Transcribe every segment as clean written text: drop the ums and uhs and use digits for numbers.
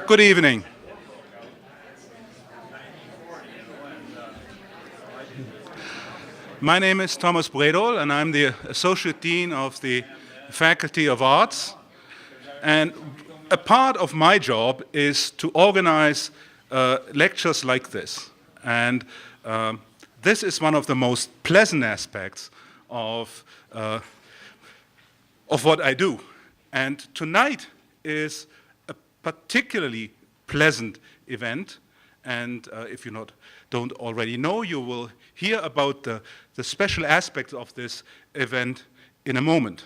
Good evening. My name is Thomas Bredol, and I'm the Associate Dean of the Faculty of Arts. And a part of my job is to organize lectures like this. And this is one of the most pleasant aspects of what I do. And tonight is a particularly pleasant event. And if you don't already know, you will hear about the special aspects of this event in a moment.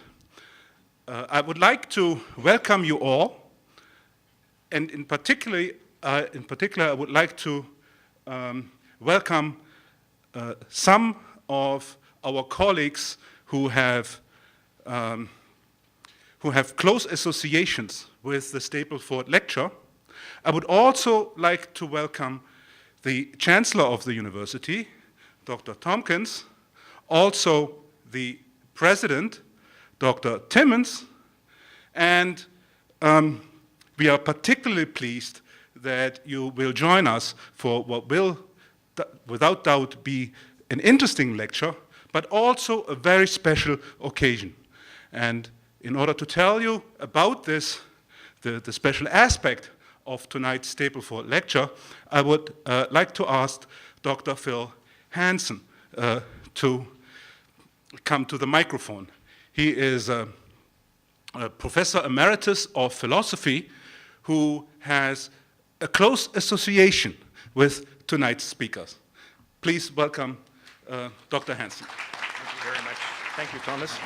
I would like to welcome you all, and in particular, I would like to welcome some of our colleagues who have close associations with the Stapleford Lecture. I would also like to welcome the Chancellor of the University, Dr. Tompkins, also the President, Dr. Timmons, and we are particularly pleased that you will join us for what will, without doubt, be an interesting lecture, but also a very special occasion. And in order to tell you about this, the special aspect of tonight's Stapleford Lecture, I would like to ask Dr. Phil Hansen to come to the microphone. He is a Professor Emeritus of Philosophy who has a close association with tonight's speakers. Please welcome Dr. Hansen. Thank you very much. Thank you, Thomas.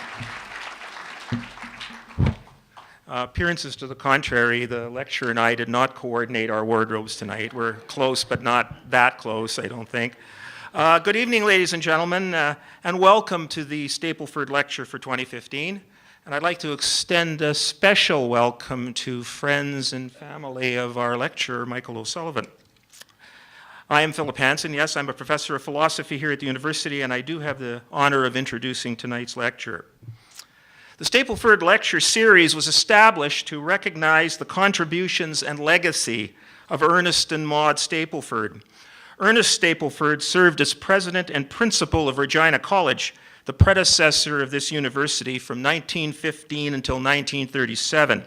Appearances to the contrary, the lecturer and I did not coordinate our wardrobes tonight. We're close, but not that close, I don't think. Good evening, ladies and gentlemen, and welcome to the Stapleford Lecture for 2015. And I'd like to extend a special welcome to friends and family of our lecturer, Michael O'Sullivan. I am Philip Hansen. Yes, I'm a professor of philosophy here at the university, and I do have the honor of introducing tonight's lecture. The Stapleford Lecture series was established to recognize the contributions and legacy of Ernest and Maud Stapleford. Ernest Stapleford served as president and principal of Regina College, the predecessor of this university, from 1915 until 1937.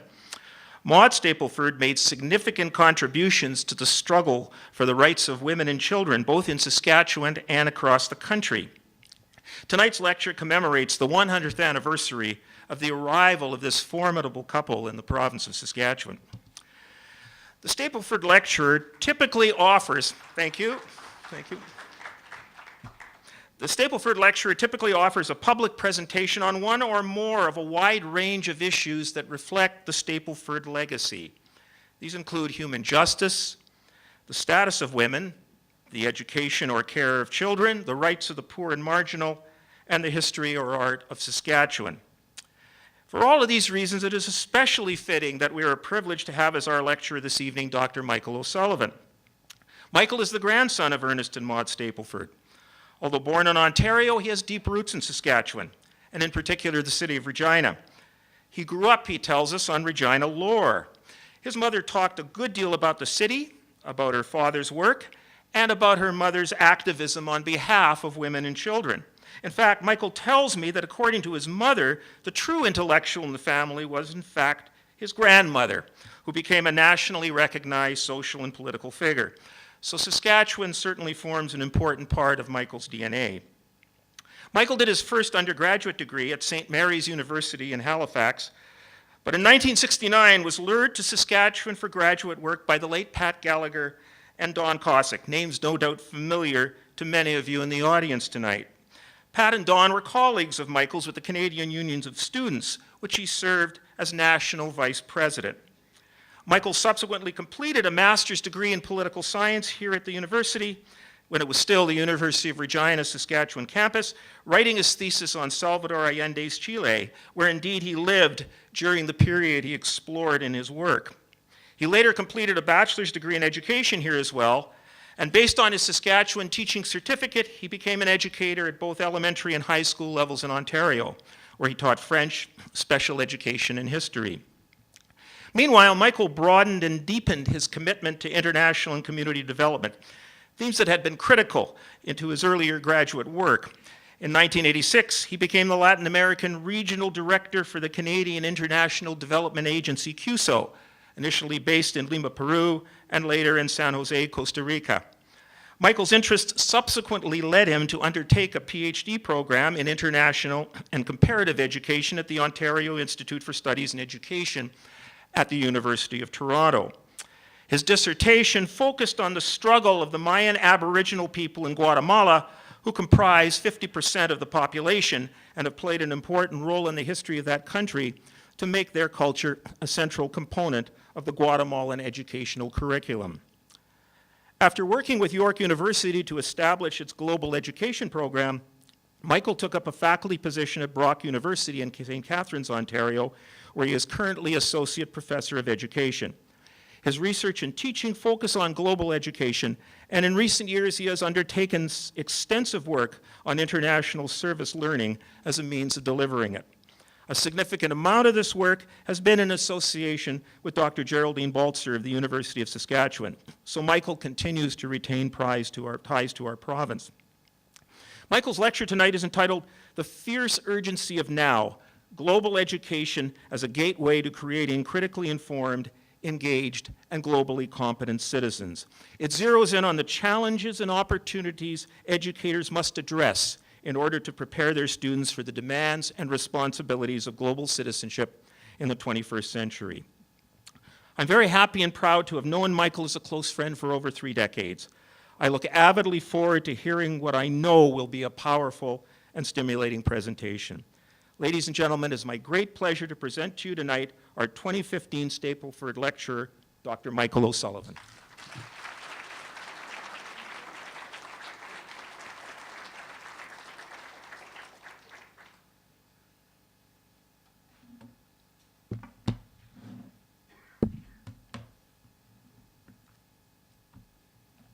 Maud Stapleford made significant contributions to the struggle for the rights of women and children, both in Saskatchewan and across the country. Tonight's lecture commemorates the 100th anniversary of the arrival of this formidable couple in the province of Saskatchewan. The Stapleford Lecture typically offers, thank you. The Stapleford Lecture typically offers a public presentation on one or more of a wide range of issues that reflect the Stapleford legacy. These include human justice, the status of women, the education or care of children, the rights of the poor and marginal, and the history or art of Saskatchewan. For all of these reasons, it is especially fitting that we are privileged to have as our lecturer this evening Dr. Michael O'Sullivan. Michael is the grandson of Ernest and Maud Stapleford. Although born in Ontario, he has deep roots in Saskatchewan, and in particular the city of Regina. He grew up, he tells us, on Regina lore. His mother talked a good deal about the city, about her father's work, and about her mother's activism on behalf of women and children. In fact, Michael tells me that according to his mother, the true intellectual in the family was, in fact, his grandmother, who became a nationally recognized social and political figure. So Saskatchewan certainly forms an important part of Michael's DNA. Michael did his first undergraduate degree at St. Mary's University in Halifax, but in 1969 was lured to Saskatchewan for graduate work by the late Pat Gallagher and Don Cossack, names no doubt familiar to many of you in the audience tonight. Pat and Don were colleagues of Michael's with the Canadian Unions of Students, which he served as national vice president. Michael subsequently completed a master's degree in political science here at the university, when it was still the University of Regina, Saskatchewan campus, writing his thesis on Salvador Allende's Chile, where indeed he lived during the period he explored in his work. He later completed a bachelor's degree in education here as well, and based on his Saskatchewan teaching certificate, he became an educator at both elementary and high school levels in Ontario, where he taught French, special education, and history. Meanwhile, Michael broadened and deepened his commitment to international and community development, themes that had been critical into his earlier graduate work. In 1986, he became the Latin American Regional Director for the Canadian International Development Agency, CUSO, initially based in Lima, Peru, and later in San Jose, Costa Rica. Michael's interests subsequently led him to undertake a PhD program in international and comparative education at the Ontario Institute for Studies in Education at the University of Toronto. His dissertation focused on the struggle of the Mayan Aboriginal people in Guatemala, who comprise 50% of the population and have played an important role in the history of that country to make their culture a central component of the Guatemalan educational curriculum. After working with York University to establish its global education program, Michael took up a faculty position at Brock University in St. Catharines, Ontario, where he is currently Associate Professor of Education. His research and teaching focus on global education, and in recent years he has undertaken extensive work on international service learning as a means of delivering it. A significant amount of this work has been in association with Dr. Geraldine Baltzer of the University of Saskatchewan. So Michael continues to retain ties to our province. Michael's lecture tonight is entitled "The Fierce Urgency of Now, Global Education as a Gateway to Creating Critically Informed, Engaged, and Globally Competent Citizens." It zeroes in on the challenges and opportunities educators must address in order to prepare their students for the demands and responsibilities of global citizenship in the 21st century. I'm very happy and proud to have known Michael as a close friend for over 3 decades. I look avidly forward to hearing what I know will be a powerful and stimulating presentation. Ladies and gentlemen, it is my great pleasure to present to you tonight our 2015 Stapleford Lecturer, Dr. Michael O'Sullivan.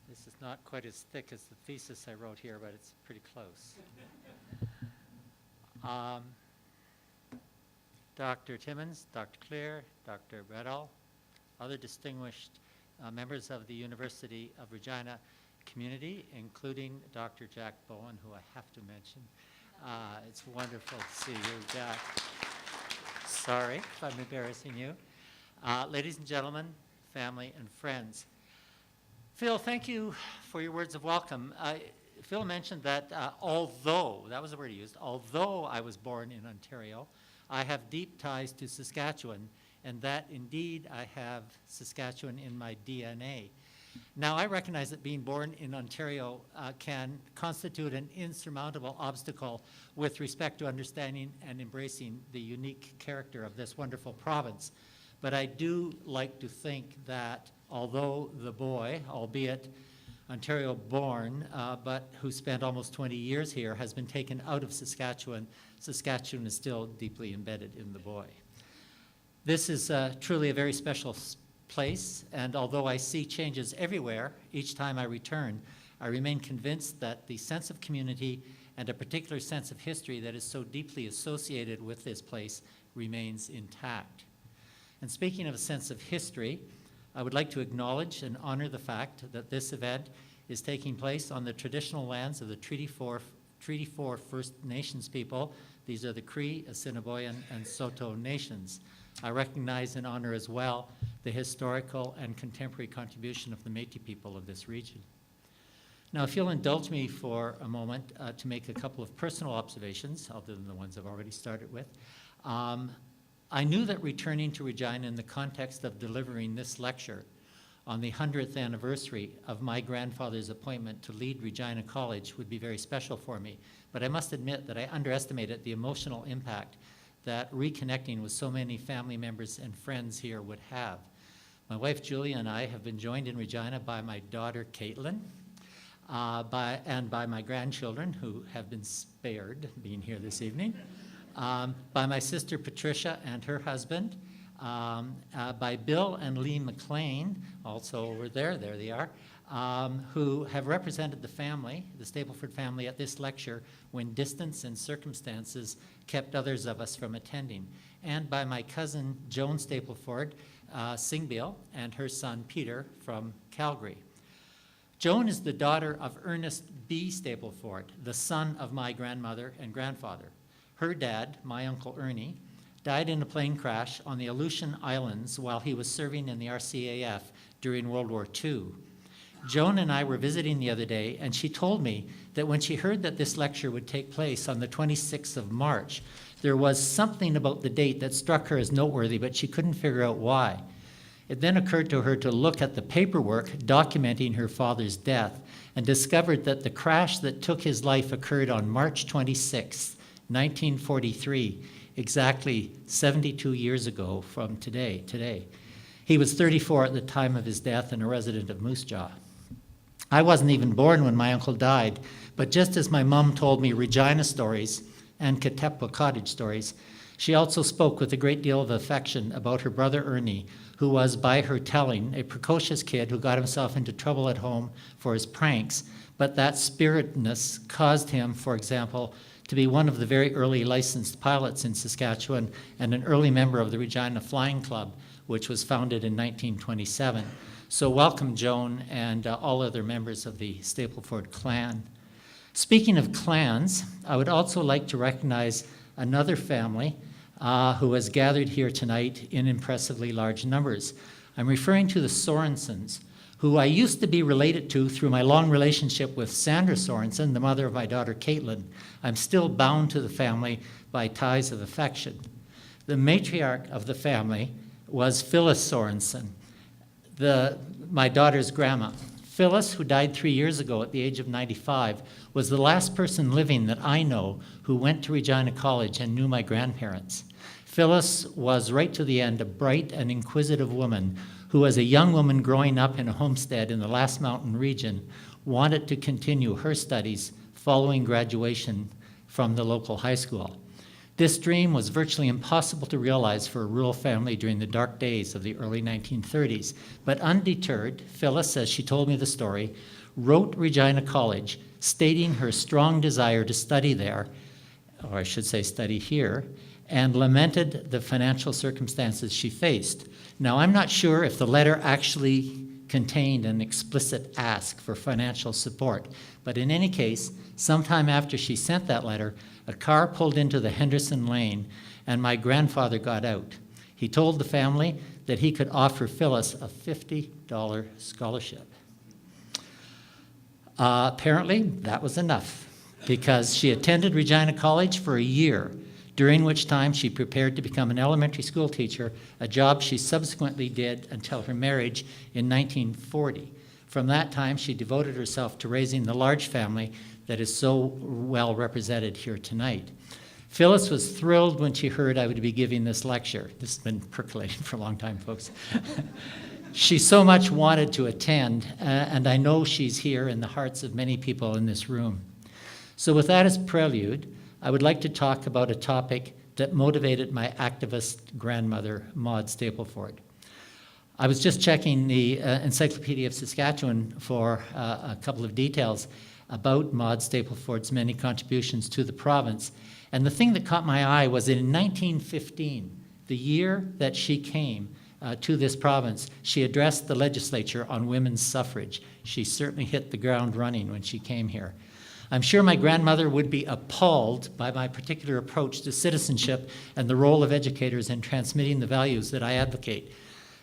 This is not quite as thick as the thesis I wrote here, but it's pretty close. Dr. Timmons, Dr. Clear, Dr. Bredall, other distinguished members of the University of Regina community, including Dr. Jack Bowen, who I have to mention. It's wonderful to see you, Jack. Sorry if I'm embarrassing you. Ladies and gentlemen, family and friends. Phil, thank you for your words of welcome. Phil mentioned that although, that was the word he used, although I was born in Ontario, I have deep ties to Saskatchewan, and that indeed I have Saskatchewan in my DNA. Now, I recognize that being born in Ontario can constitute an insurmountable obstacle with respect to understanding and embracing the unique character of this wonderful province. But I do like to think that although the boy, albeit Ontario-born, but who spent almost 20 years here, has been taken out of Saskatchewan, Saskatchewan is still deeply embedded in the boy. This is truly a very special place, and although I see changes everywhere, each time I return, I remain convinced that the sense of community and a particular sense of history that is so deeply associated with this place remains intact. And speaking of a sense of history, I would like to acknowledge and honor the fact that this event is taking place on the traditional lands of the Treaty 4 First Nations people. These are the Cree, Assiniboine, and Saulteaux nations. I recognize and honor as well the historical and contemporary contribution of the Métis people of this region. Now, if you'll indulge me for a moment to make a couple of personal observations, other than the ones I've already started with. I knew that returning to Regina in the context of delivering this lecture on the 100th anniversary of my grandfather's appointment to lead Regina College would be very special for me. But I must admit that I underestimated the emotional impact that reconnecting with so many family members and friends here would have. My wife Julia and I have been joined in Regina by my daughter Caitlin, and by my grandchildren who have been spared being here this evening. By my sister Patricia and her husband, by Bill and Lee McLean, also over there they are, who have represented the family, the Stapleford family, at this lecture when distance and circumstances kept others of us from attending. And by my cousin Joan Stapleford, Singbeil, and her son Peter from Calgary. Joan is the daughter of Ernest B. Stapleford, the son of my grandmother and grandfather. Her dad, my Uncle Ernie, died in a plane crash on the Aleutian Islands while he was serving in the RCAF during World War II. Joan and I were visiting the other day, and she told me that when she heard that this lecture would take place on the 26th of March, there was something about the date that struck her as noteworthy, but she couldn't figure out why. It then occurred to her to look at the paperwork documenting her father's death and discovered that the crash that took his life occurred on March 26, 1943, exactly 72 years ago from today. He was 34 at the time of his death and a resident of Moose Jaw. I wasn't even born when my uncle died, but just as my mom told me Regina stories and Katepwa Cottage stories, she also spoke with a great deal of affection about her brother Ernie, who was, by her telling, a precocious kid who got himself into trouble at home for his pranks, but that spiritedness caused him, for example, to be one of the very early licensed pilots in Saskatchewan and an early member of the Regina Flying Club, which was founded in 1927. So welcome, Joan, and all other members of the Stapleford clan. Speaking of clans, I would also like to recognize another family who has gathered here tonight in impressively large numbers. I'm referring to the Sorensens, who I used to be related to through my long relationship with Sandra Sorensen, the mother of my daughter Caitlin. I'm still bound to the family by ties of affection. The matriarch of the family was Phyllis Sorensen, my daughter's grandma. Phyllis, who died 3 years ago at the age of 95, was the last person living that I know who went to Regina College and knew my grandparents. Phyllis was, right to the end, a bright and inquisitive woman who, as a young woman growing up in a homestead in the Last Mountain region, wanted to continue her studies following graduation from the local high school. This dream was virtually impossible to realize for a rural family during the dark days of the early 1930s. But undeterred, Phyllis, as she told me the story, wrote Regina College, stating her strong desire to study there, or I should say study here, and lamented the financial circumstances she faced. Now, I'm not sure if the letter actually contained an explicit ask for financial support, but in any case, sometime after she sent that letter, a car pulled into the Henderson Lane, and my grandfather got out. He told the family that he could offer Phyllis a $50 scholarship. Apparently, that was enough, because she attended Regina College for a year, during which time she prepared to become an elementary school teacher, a job she subsequently did until her marriage in 1940. From that time, she devoted herself to raising the large family that is so well represented here tonight. Phyllis was thrilled when she heard I would be giving this lecture. This has been percolating for a long time, folks. She so much wanted to attend, and I know she's here in the hearts of many people in this room. So with that as prelude, I would like to talk about a topic that motivated my activist grandmother, Maud Stapleford. I was just checking the Encyclopedia of Saskatchewan for a couple of details about Maud Stapleford's many contributions to the province. And the thing that caught my eye was that in 1915, the year that she came to this province, she addressed the legislature on women's suffrage. She certainly hit the ground running when she came here. I'm sure my grandmother would be appalled by my particular approach to citizenship and the role of educators in transmitting the values that I advocate.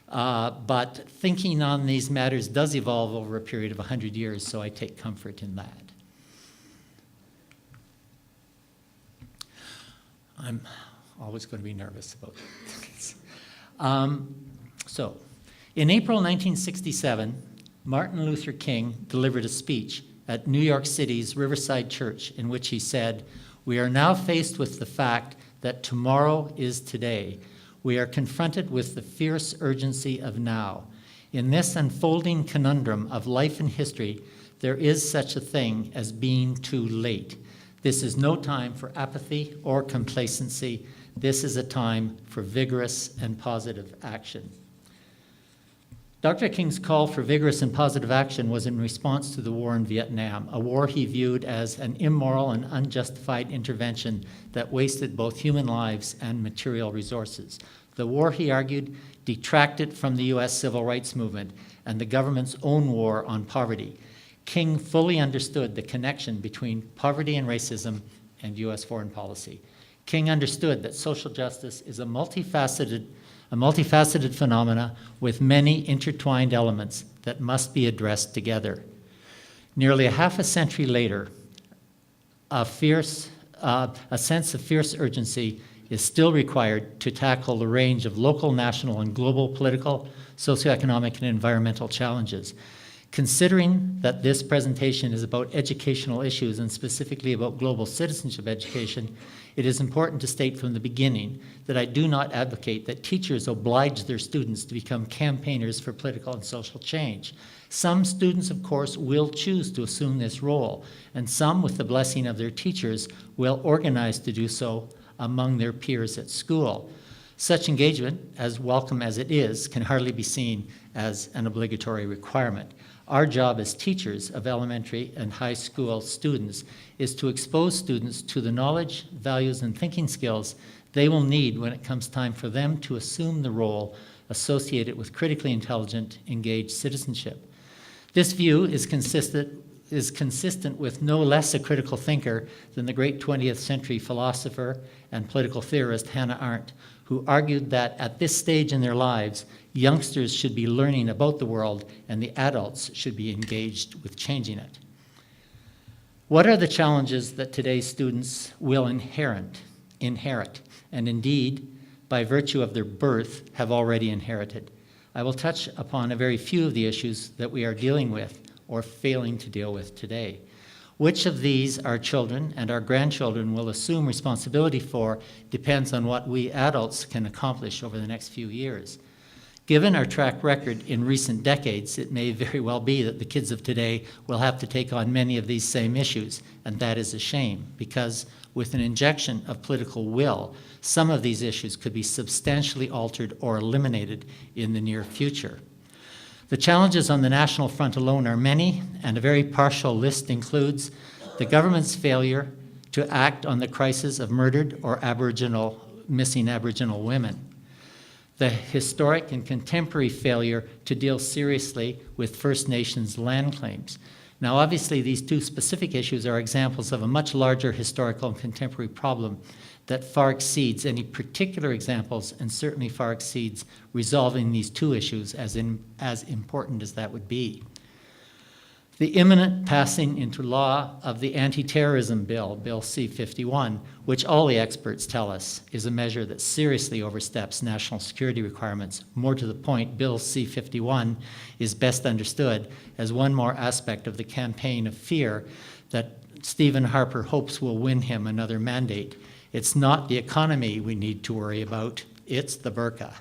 But thinking on these matters does evolve over a period of 100 years, so I take comfort in that. I'm always going to be nervous about this. So, in April 1967, Martin Luther King delivered a speech at New York City's Riverside Church in which he said, "We are now faced with the fact that tomorrow is today. We are confronted with the fierce urgency of now. In this unfolding conundrum of life and history, there is such a thing as being too late. This is no time for apathy or complacency. This is a time for vigorous and positive action." Dr. King's call for vigorous and positive action was in response to the war in Vietnam, a war he viewed as an immoral and unjustified intervention that wasted both human lives and material resources. The war, he argued, detracted from the U.S. civil rights movement and the government's own war on poverty. King fully understood the connection between poverty and racism and U.S. foreign policy. King understood that social justice is a multifaceted phenomena with many intertwined elements that must be addressed together. Nearly a half a century later, a sense of fierce urgency is still required to tackle the range of local, national, and global political, socioeconomic, and environmental challenges. Considering that this presentation is about educational issues and specifically about global citizenship education, it is important to state from the beginning that I do not advocate that teachers oblige their students to become campaigners for political and social change. Some students, of course, will choose to assume this role, and some, with the blessing of their teachers, will organize to do so among their peers at school. Such engagement, as welcome as it is, can hardly be seen as an obligatory requirement. Our job as teachers of elementary and high school students is to expose students to the knowledge, values, and thinking skills they will need when it comes time for them to assume the role associated with critically intelligent, engaged citizenship. This view is consistent with no less a critical thinker than the great 20th century philosopher and political theorist Hannah Arendt, who argued that at this stage in their lives, youngsters should be learning about the world and the adults should be engaged with changing it. What are the challenges that today's students will inherit, and indeed, by virtue of their birth, have already inherited? I will touch upon a very few of the issues that we are dealing with or failing to deal with today. Which of these our children and our grandchildren will assume responsibility for depends on what we adults can accomplish over the next few years. Given our track record in recent decades, it may very well be that the kids of today will have to take on many of these same issues, and that is a shame, because with an injection of political will, some of these issues could be substantially altered or eliminated in the near future. The challenges on the national front alone are many, and a very partial list includes the government's failure to act on the crisis of murdered or missing Aboriginal women, the historic and contemporary failure to deal seriously with First Nations land claims. Now, obviously, these two specific issues are examples of a much larger historical and contemporary problem that far exceeds any particular examples and certainly far exceeds resolving these two issues as important as that would be. The imminent passing into law of the anti-terrorism bill, Bill C-51, which all the experts tell us is a measure that seriously oversteps national security requirements. More to the point, Bill C-51 is best understood as one more aspect of the campaign of fear that Stephen Harper hopes will win him another mandate. It's not the economy we need to worry about, it's the burqa.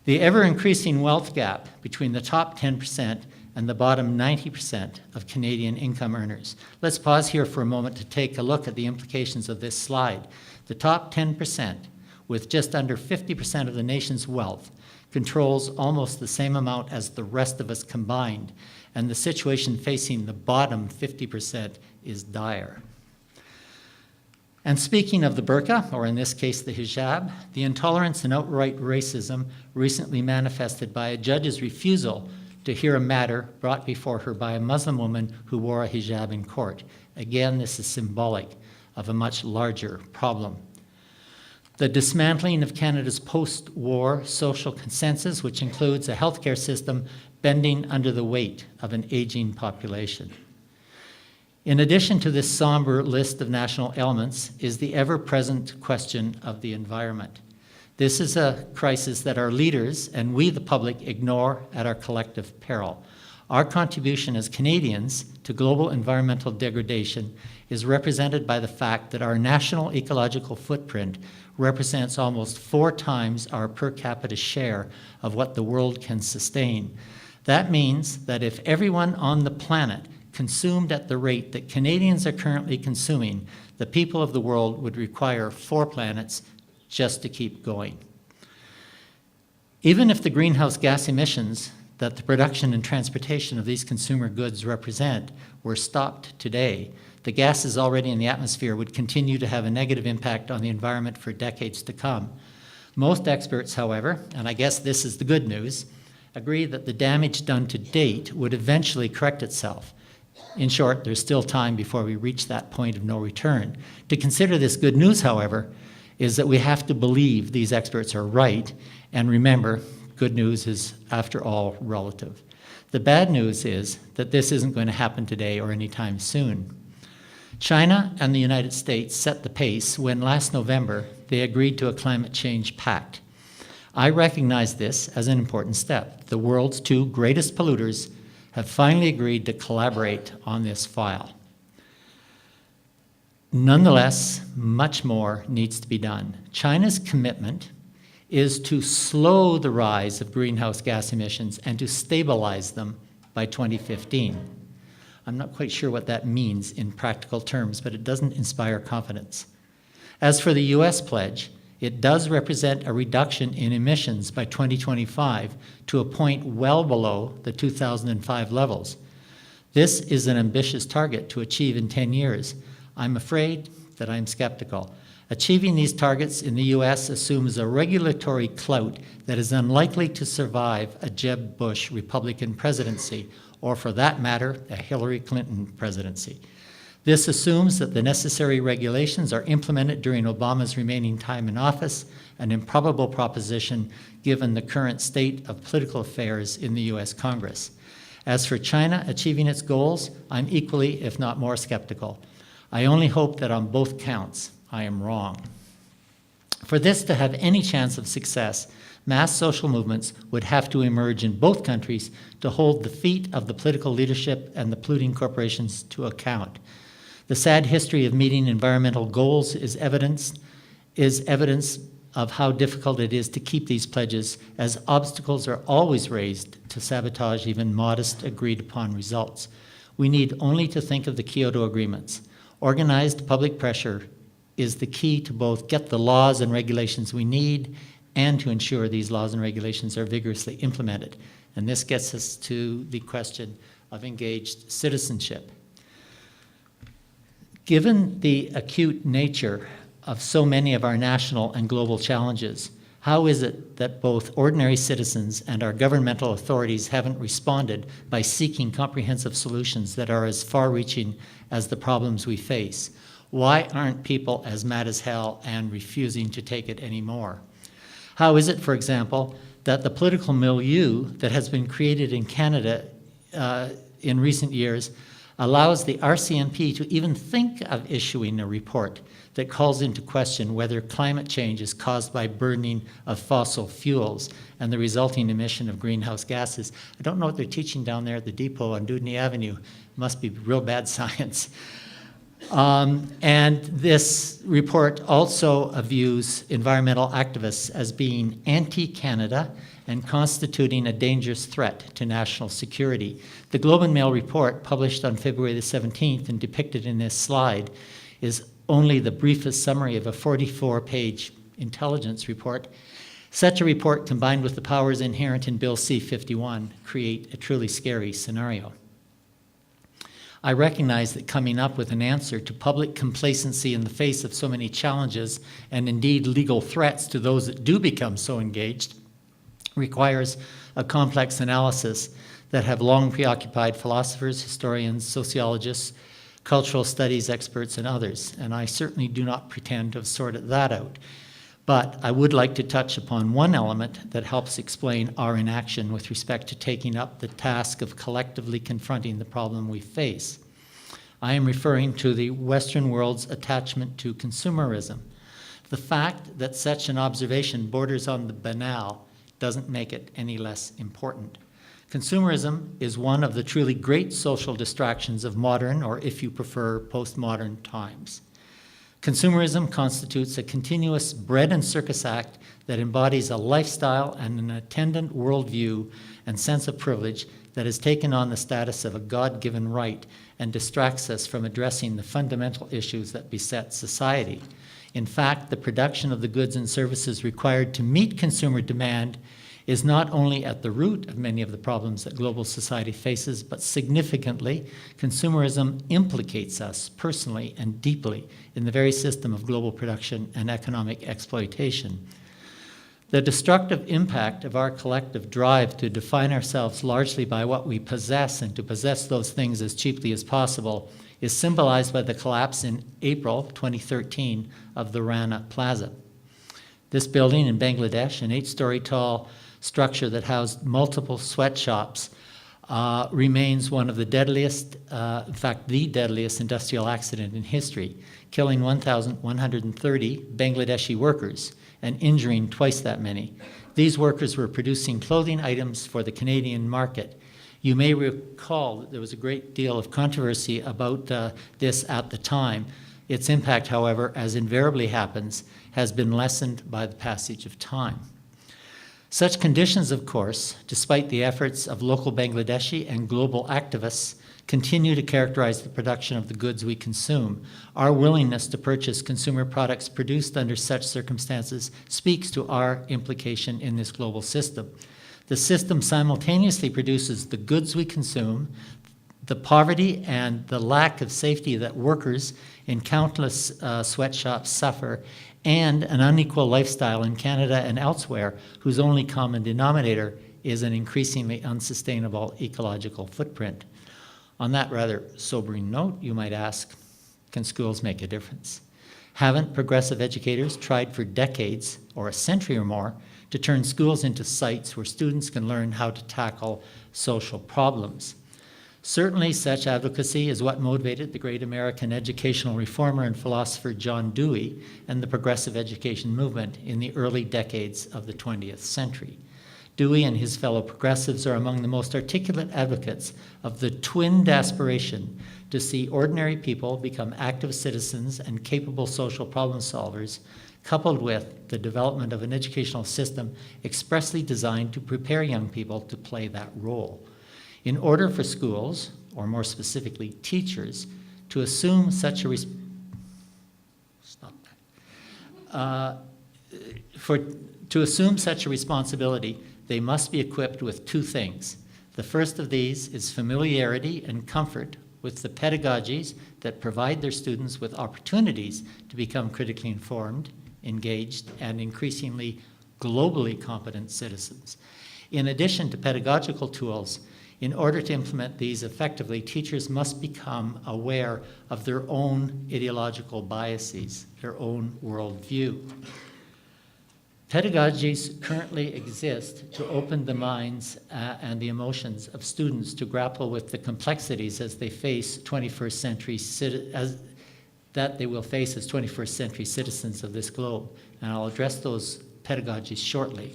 The ever-increasing wealth gap between the top 10% and the bottom 90% of Canadian income earners. Let's pause here for a moment to take a look at the implications of this slide. The top 10%, with just under 50% of the nation's wealth, controls almost the same amount as the rest of us combined, and the situation facing the bottom 50% is dire. And speaking of the burqa, or in this case the hijab, the intolerance and outright racism recently manifested by a judge's refusal to hear a matter brought before her by a Muslim woman who wore a hijab in court. Again, this is symbolic of a much larger problem. The dismantling of Canada's post-war social consensus, which includes a healthcare system bending under the weight of an aging population. In addition to this somber list of national elements is the ever-present question of the environment. This is a crisis that our leaders and we, the public, ignore at our collective peril. Our contribution as Canadians to global environmental degradation is represented by the fact that our national ecological footprint represents almost 4 times our per capita share of what the world can sustain. That means that if everyone on the planet consumed at the rate that Canadians are currently consuming, the people of the world would require 4 planets just to keep going. Even if the greenhouse gas emissions that the production and transportation of these consumer goods represent were stopped today, the gases already in the atmosphere would continue to have a negative impact on the environment for decades to come. Most experts, however, and I guess this is the good news, agree that the damage done to date would eventually correct itself. In short, there's still time before we reach that point of no return. To consider this good news, however, is that we have to believe these experts are right, and remember, good news is, after all, relative. The bad news is that this isn't going to happen today or anytime soon. China and the United States set the pace when last November they agreed to a climate change pact. I recognize this as an important step. The world's two greatest polluters have finally agreed to collaborate on this file. Nonetheless, much more needs to be done. China's commitment is to slow the rise of greenhouse gas emissions and to stabilize them by 2015. I'm not quite sure what that means in practical terms, but it doesn't inspire confidence. As for the US pledge, it does represent a reduction in emissions by 2025 to a point well below the 2005 levels. This is an ambitious target to achieve in 10 years. I'm afraid that I'm skeptical. Achieving these targets in the US assumes a regulatory clout that is unlikely to survive a Jeb Bush Republican presidency, or for that matter, a Hillary Clinton presidency. This assumes that the necessary regulations are implemented during Obama's remaining time in office, an improbable proposition given the current state of political affairs in the US Congress. As for China achieving its goals, I'm equally, if not more, skeptical. I only hope that on both counts, I am wrong. For this to have any chance of success, mass social movements would have to emerge in both countries to hold the feet of the political leadership and the polluting corporations to account. The sad history of meeting environmental goals is evidence of how difficult it is to keep these pledges, as obstacles are always raised to sabotage even modest agreed-upon results. We need only to think of the Kyoto agreements. Organized public pressure is the key to both get the laws and regulations we need and to ensure these laws and regulations are vigorously implemented. And this gets us to the question of engaged citizenship. Given the acute nature of so many of our national and global challenges, how is it that both ordinary citizens and our governmental authorities haven't responded by seeking comprehensive solutions that are as far-reaching as the problems we face? Why aren't people as mad as hell and refusing to take it anymore? How is it, for example, that the political milieu that has been created in Canada in recent years allows the RCMP to even think of issuing a report that calls into question whether climate change is caused by burning of fossil fuels and the resulting emission of greenhouse gases? I don't know what they're teaching down there at the depot on Dudney Avenue. It must be real bad science. And this report also views environmental activists as being anti-Canada and constituting a dangerous threat to national security. The Globe and Mail report, published on February the 17th and depicted in this slide, is only the briefest summary of a 44-page intelligence report. Such a report, combined with the powers inherent in Bill C-51, create a truly scary scenario. I recognize that coming up with an answer to public complacency in the face of so many challenges, and indeed legal threats to those that do become so engaged, requires a complex analysis that have long preoccupied philosophers, historians, sociologists, cultural studies experts, and others. And I certainly do not pretend to have sorted that out. But I would like to touch upon one element that helps explain our inaction with respect to taking up the task of collectively confronting the problem we face. I am referring to the Western world's attachment to consumerism. The fact that such an observation borders on the banal doesn't make it any less important. Consumerism is one of the truly great social distractions of modern, or if you prefer, postmodern times. Consumerism constitutes a continuous bread and circus act that embodies a lifestyle and an attendant worldview and sense of privilege that has taken on the status of a God-given right and distracts us from addressing the fundamental issues that beset society. In fact, the production of the goods and services required to meet consumer demand is not only at the root of many of the problems that global society faces, but significantly, consumerism implicates us personally and deeply in the very system of global production and economic exploitation. The destructive impact of our collective drive to define ourselves largely by what we possess and to possess those things as cheaply as possible is symbolized by the collapse in April 2013 of the Rana Plaza. This building in Bangladesh, an 8-story tall structure that housed multiple sweatshops, remains one of the deadliest, in fact, the deadliest industrial accident in history, killing 1,130 Bangladeshi workers and injuring twice that many. These workers were producing clothing items for the Canadian market. You may recall that there was a great deal of controversy about this at the time. Its impact, however, as invariably happens, has been lessened by the passage of time. Such conditions, of course, despite the efforts of local Bangladeshi and global activists, continue to characterize the production of the goods we consume. Our willingness to purchase consumer products produced under such circumstances speaks to our implication in this global system. The system simultaneously produces the goods we consume, the poverty and the lack of safety that workers in countless sweatshops suffer, and an unequal lifestyle in Canada and elsewhere whose only common denominator is an increasingly unsustainable ecological footprint. On that rather sobering note, you might ask, can schools make a difference? Haven't progressive educators tried for decades, or a century or more, to turn schools into sites where students can learn how to tackle social problems? Certainly, such advocacy is what motivated the great American educational reformer and philosopher John Dewey and the progressive education movement in the early decades of the 20th century. Dewey and his fellow progressives are among the most articulate advocates of the twinned aspiration to see ordinary people become active citizens and capable social problem solvers, coupled with the development of an educational system expressly designed to prepare young people to play that role. In order for schools, or more specifically teachers, to assume such a to assume such a responsibility, they must be equipped with two things. The first of these is familiarity and comfort with the pedagogies that provide their students with opportunities to become critically informed, engaged, and increasingly globally competent citizens. In addition to pedagogical tools, in order to implement these effectively, teachers must become aware of their own ideological biases, their own worldview. Pedagogies currently exist to open the minds and the emotions of students to grapple with the complexities as they face 21st century that they will face as 21st century citizens of this globe. And I'll address those pedagogies shortly.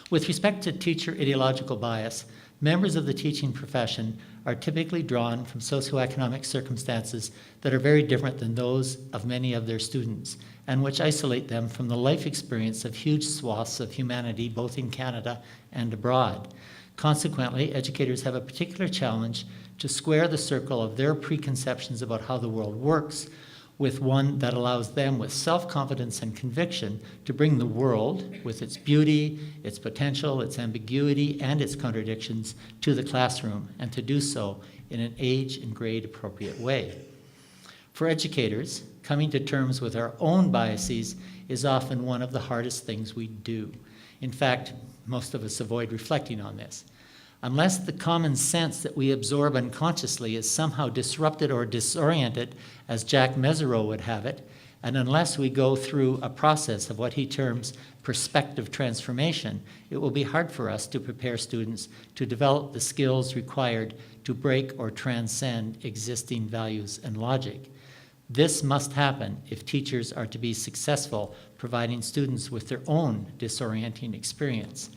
With respect to teacher ideological bias, members of the teaching profession are typically drawn from socioeconomic circumstances that are very different than those of many of their students, and which isolate them from the life experience of huge swaths of humanity, both in Canada and abroad. Consequently, educators have a particular challenge to square the circle of their preconceptions about how the world works with one that allows them, with self-confidence and conviction, to bring the world, with its beauty, its potential, its ambiguity, and its contradictions, to the classroom, and to do so in an age and grade appropriate way. For educators, coming to terms with our own biases is often one of the hardest things we do. In fact, most of us avoid reflecting on this. Unless the common sense that we absorb unconsciously is somehow disrupted or disoriented, as Jack Mesereau would have it, and unless we go through a process of what he terms perspective transformation, it will be hard for us to prepare students to develop the skills required to break or transcend existing values and logic. This must happen if teachers are to be successful providing students with their own disorienting experience.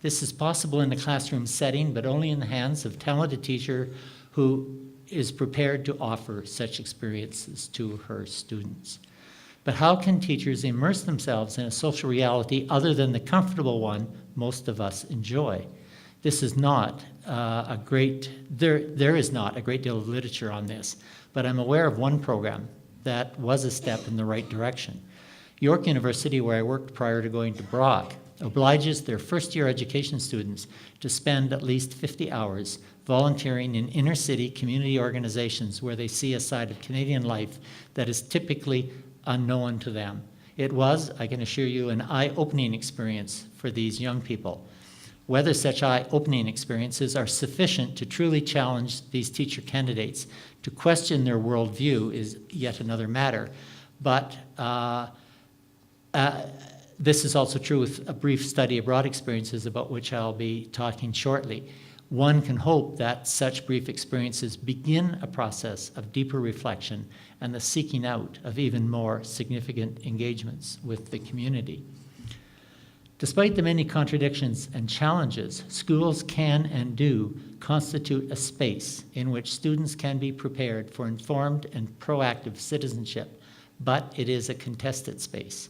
This is possible in a classroom setting, but only in the hands of a talented teacher who is prepared to offer such experiences to her students. But how can teachers immerse themselves in a social reality other than the comfortable one most of us enjoy? This is not there is not a great deal of literature on this, but I'm aware of one program that was a step in the right direction. York University, where I worked prior to going to Brock, obliges their first-year education students to spend at least 50 hours volunteering in inner-city community organizations where they see a side of Canadian life that is typically unknown to them. It was, I can assure you, an eye-opening experience for these young people. Whether such eye-opening experiences are sufficient to truly challenge these teacher candidates to question their worldview is yet another matter. But this is also true with a brief study abroad experiences about which I'll be talking shortly. One can hope that such brief experiences begin a process of deeper reflection and the seeking out of even more significant engagements with the community. Despite the many contradictions and challenges, schools can and do constitute a space in which students can be prepared for informed and proactive citizenship, but it is a contested space.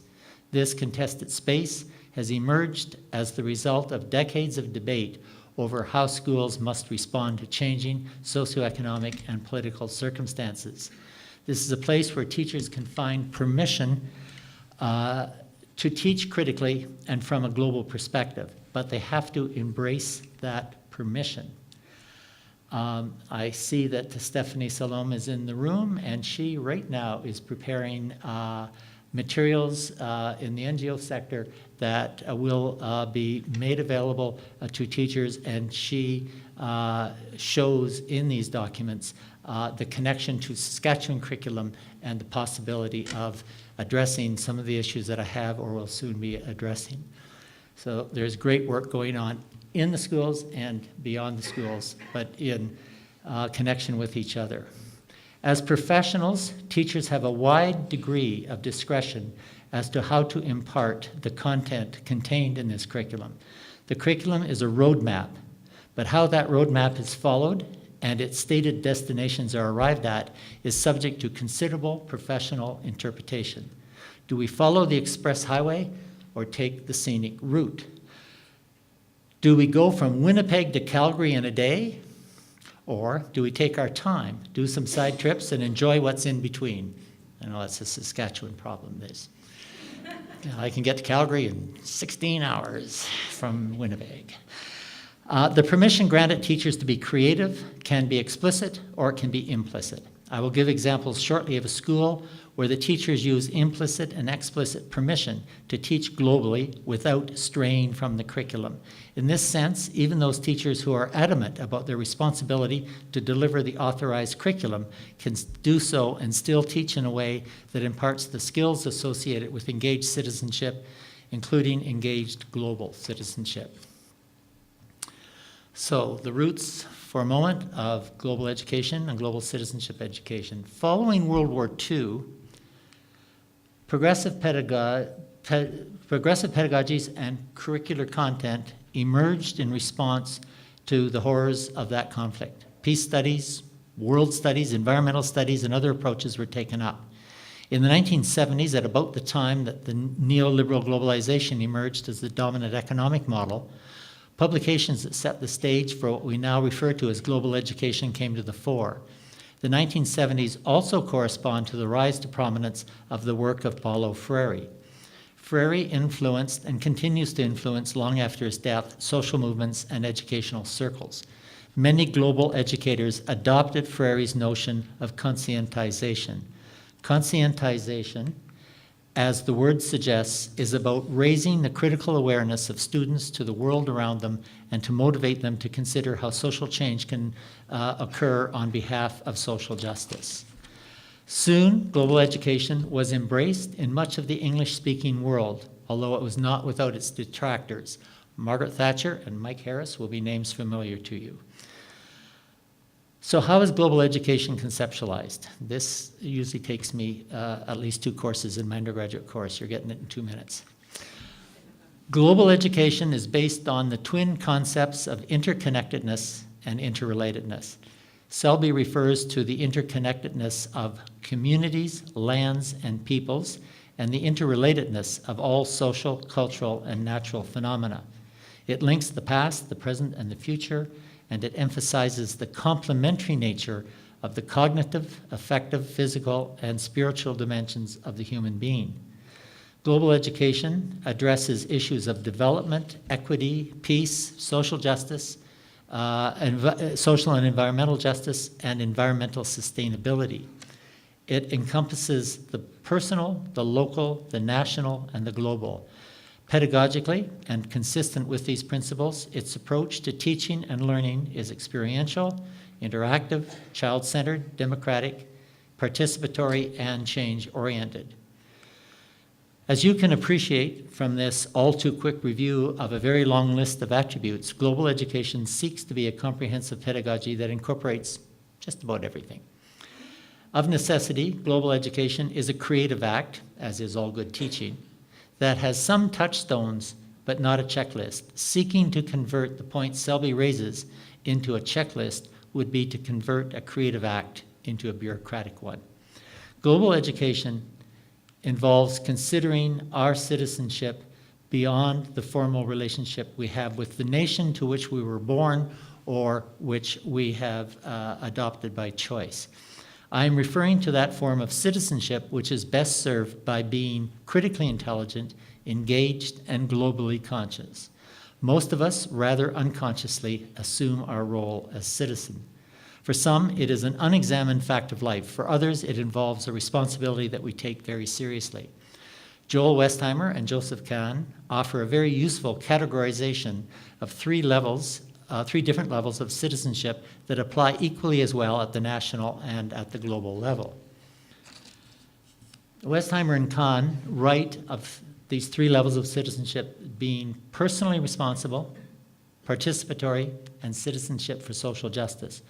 This contested space has emerged as the result of decades of debate over how schools must respond to changing socioeconomic and political circumstances. This is a place where teachers can find permission to teach critically and from a global perspective, but they have to embrace that permission. I see that Stephanie Salom is in the room, and she right now is preparing materials in the NGO sector that will be made available to teachers, and she shows in these documents the connection to Saskatchewan curriculum and the possibility of addressing some of the issues that I have or will soon be addressing. So there's great work going on in the schools and beyond the schools, but in connection with each other. As professionals, teachers have a wide degree of discretion as to how to impart the content contained in this curriculum. The curriculum is a roadmap, but how that roadmap is followed and its stated destinations are arrived at is subject to considerable professional interpretation. Do we follow the express highway or take the scenic route? Do we go from Winnipeg to Calgary in a day? Or do we take our time, do some side trips, and enjoy what's in between? I know that's a Saskatchewan problem. I can get to Calgary in 16 hours from Winnipeg. The permission granted teachers to be creative can be explicit or it can be implicit. I will give examples shortly of a school where the teachers use implicit and explicit permission to teach globally without straying from the curriculum. In this sense, even those teachers who are adamant about their responsibility to deliver the authorized curriculum can do so and still teach in a way that imparts the skills associated with engaged citizenship, including engaged global citizenship. So, the roots for a moment of global education and global citizenship education. Following World War II, progressive pedagogies and curricular content emerged in response to the horrors of that conflict. Peace studies, world studies, environmental studies, and other approaches were taken up. In the 1970s, at about the time that the neoliberal globalization emerged as the dominant economic model, publications that set the stage for what we now refer to as global education came to the fore. The 1970s also correspond to the rise to prominence of the work of Paulo Freire. Freire influenced and continues to influence long after his death social movements and educational circles. Many global educators adopted Freire's notion of conscientization. Conscientization, as the word suggests, is about raising the critical awareness of students to the world around them and to motivate them to consider how social change can occur on behalf of social justice. Soon, global education was embraced in much of the English-speaking world, although it was not without its detractors. Margaret Thatcher and Mike Harris will be names familiar to you. So how is global education conceptualized? This usually takes me at least 2 courses in my undergraduate course. You're getting it in 2 minutes. Global education is based on the twin concepts of interconnectedness and interrelatedness. Selby refers to the interconnectedness of communities, lands, and peoples, and the interrelatedness of all social, cultural, and natural phenomena. It links the past, the present, and the future, and it emphasizes the complementary nature of the cognitive, affective, physical, and spiritual dimensions of the human being. Global education addresses issues of development, equity, peace, social justice, social and environmental justice, and environmental sustainability. It encompasses the personal, the local, the national, and the global. Pedagogically, and consistent with these principles, its approach to teaching and learning is experiential, interactive, child-centered, democratic, participatory, and change-oriented. As you can appreciate from this all-too-quick review of a very long list of attributes, global education seeks to be a comprehensive pedagogy that incorporates just about everything. Of necessity, global education is a creative act, as is all good teaching, that has some touchstones but not a checklist. Seeking to convert the point Selby raises into a checklist would be to convert a creative act into a bureaucratic one. Global education involves considering our citizenship beyond the formal relationship we have with the nation to which we were born or which we have adopted by choice. I am referring to that form of citizenship which is best served by being critically intelligent, engaged, and globally conscious. Most of us, rather unconsciously, assume our role as citizen. For some, it is an unexamined fact of life. For others, it involves a responsibility that we take very seriously. Joel Westheimer and Joseph Kahn offer a very useful categorization of three different levels of citizenship that apply equally as well at the national and at the global level. Westheimer and Kahn write of these three levels of citizenship being personally responsible, participatory, and citizenship for social justice.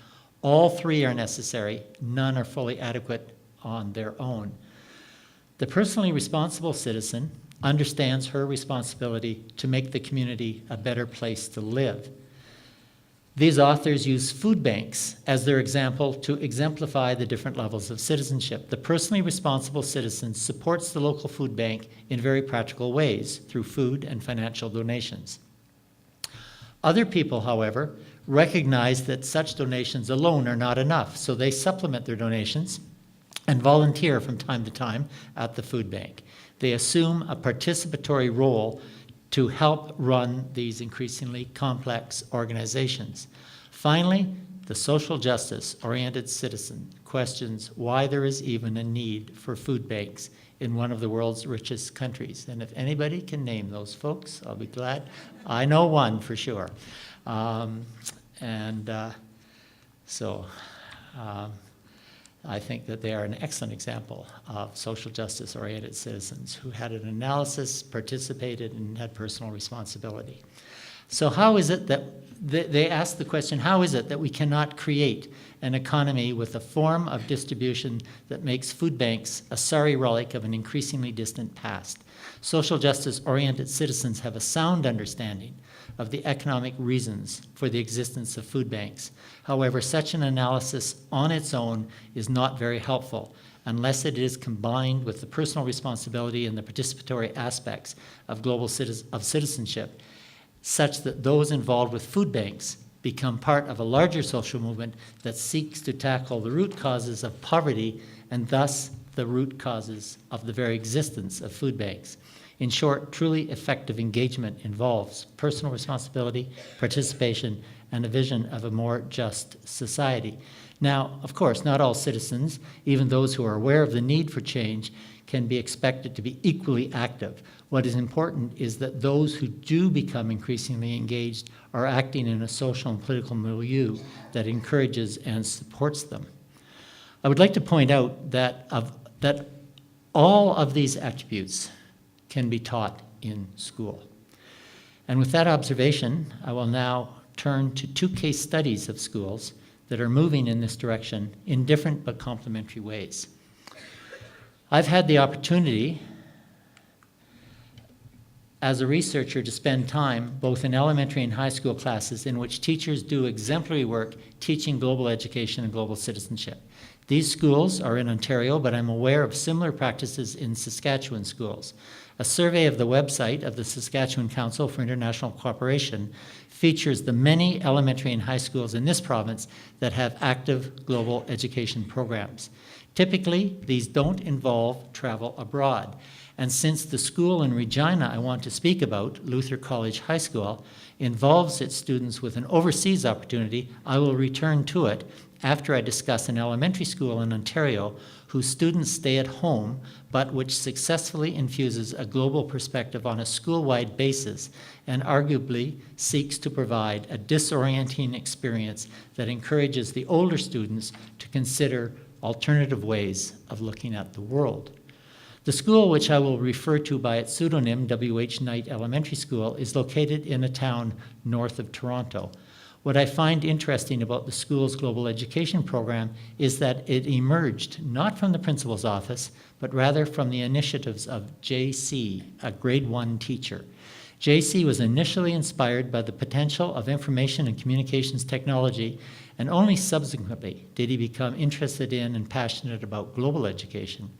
All three are necessary. None are fully adequate on their own. The personally responsible citizen understands her responsibility to make the community a better place to live. These authors use food banks as their example to exemplify the different levels of citizenship. The personally responsible citizen supports the local food bank in very practical ways through food and financial donations. Other people, however, recognize that such donations alone are not enough, so they supplement their donations and volunteer from time to time at the food bank. They assume a participatory role to help run these increasingly complex organizations. Finally, the social justice-oriented citizen questions why there is even a need for food banks in one of the world's richest countries. And if anybody can name those folks, I'll be glad. I know one for sure. I think that they are an excellent example of social justice-oriented citizens who had an analysis, participated, and had personal responsibility. So how is it that, they ask the question, how is it that we cannot create an economy with a form of distribution that makes food banks a sorry relic of an increasingly distant past? Social justice-oriented citizens have a sound understanding of the economic reasons for the existence of food banks. However, such an analysis on its own is not very helpful unless it is combined with the personal responsibility and the participatory aspects of global citizenship, such that those involved with food banks become part of a larger social movement that seeks to tackle the root causes of poverty and thus the root causes of the very existence of food banks. In short, truly effective engagement involves personal responsibility, participation, and a vision of a more just society. Now, of course, not all citizens, even those who are aware of the need for change, can be expected to be equally active. What is important is that those who do become increasingly engaged are acting in a social and political milieu that encourages and supports them. I would like to point out that all of these attributes can be taught in school. And with that observation, I will now turn to two case studies of schools that are moving in this direction in different but complementary ways. I've had the opportunity as a researcher to spend time both in elementary and high school classes in which teachers do exemplary work teaching global education and global citizenship. These schools are in Ontario, but I'm aware of similar practices in Saskatchewan schools. A survey of the website of the Saskatchewan Council for International Cooperation features the many elementary and high schools in this province that have active global education programs. Typically, these don't involve travel abroad, And since the school in Regina I want to speak about, Luther College High School, involves its students with an overseas opportunity, I will return to it after I discuss an elementary school in Ontario whose students stay at home, but which successfully infuses a global perspective on a school-wide basis and arguably seeks to provide a disorienting experience that encourages the older students to consider alternative ways of looking at the world. The school, which I will refer to by its pseudonym, W.H. Knight Elementary School, is located in a town north of Toronto. What I find interesting about the school's global education program is that it emerged not from the principal's office, but rather from the initiatives of J.C., a grade 1 teacher. J.C. was initially inspired by the potential of information and communications technology, and only subsequently did he become interested in and passionate about global education.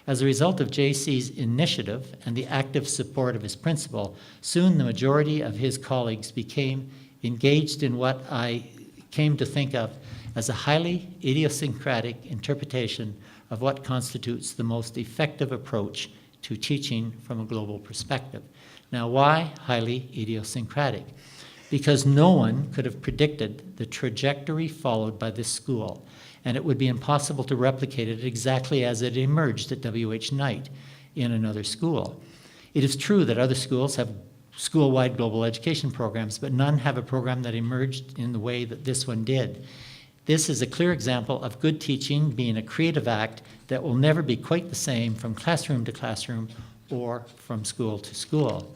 As a result of J.C.'s initiative and the active support of his principal, soon the majority of his colleagues became engaged in what I came to think of as a highly idiosyncratic interpretation of what constitutes the most effective approach to teaching from a global perspective. Now, why highly idiosyncratic? Because no one could have predicted the trajectory followed by this school, and it would be impossible to replicate it exactly as it emerged at W.H. Knight in another school. It is true that other schools have school-wide global education programs, but none have a program that emerged in the way that this one did. This is a clear example of good teaching being a creative act that will never be quite the same from classroom to classroom or from school to school.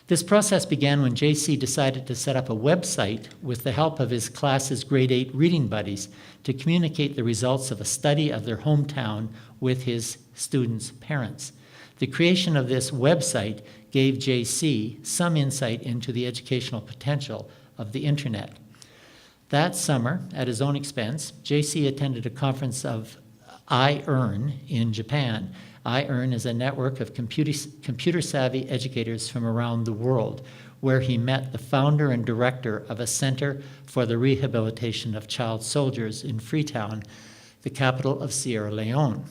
This process began when J.C. decided to set up a website with the help of his class's grade 8 reading buddies to communicate the results of a study of their hometown with his students' parents. The creation of this website gave J.C. some insight into the educational potential of the internet. That summer, at his own expense, J.C. attended a conference of iEarn in Japan. iEarn is a network of computer-savvy educators from around the world, where he met the founder and director of a center for the rehabilitation of child soldiers in Freetown, the capital of Sierra Leone.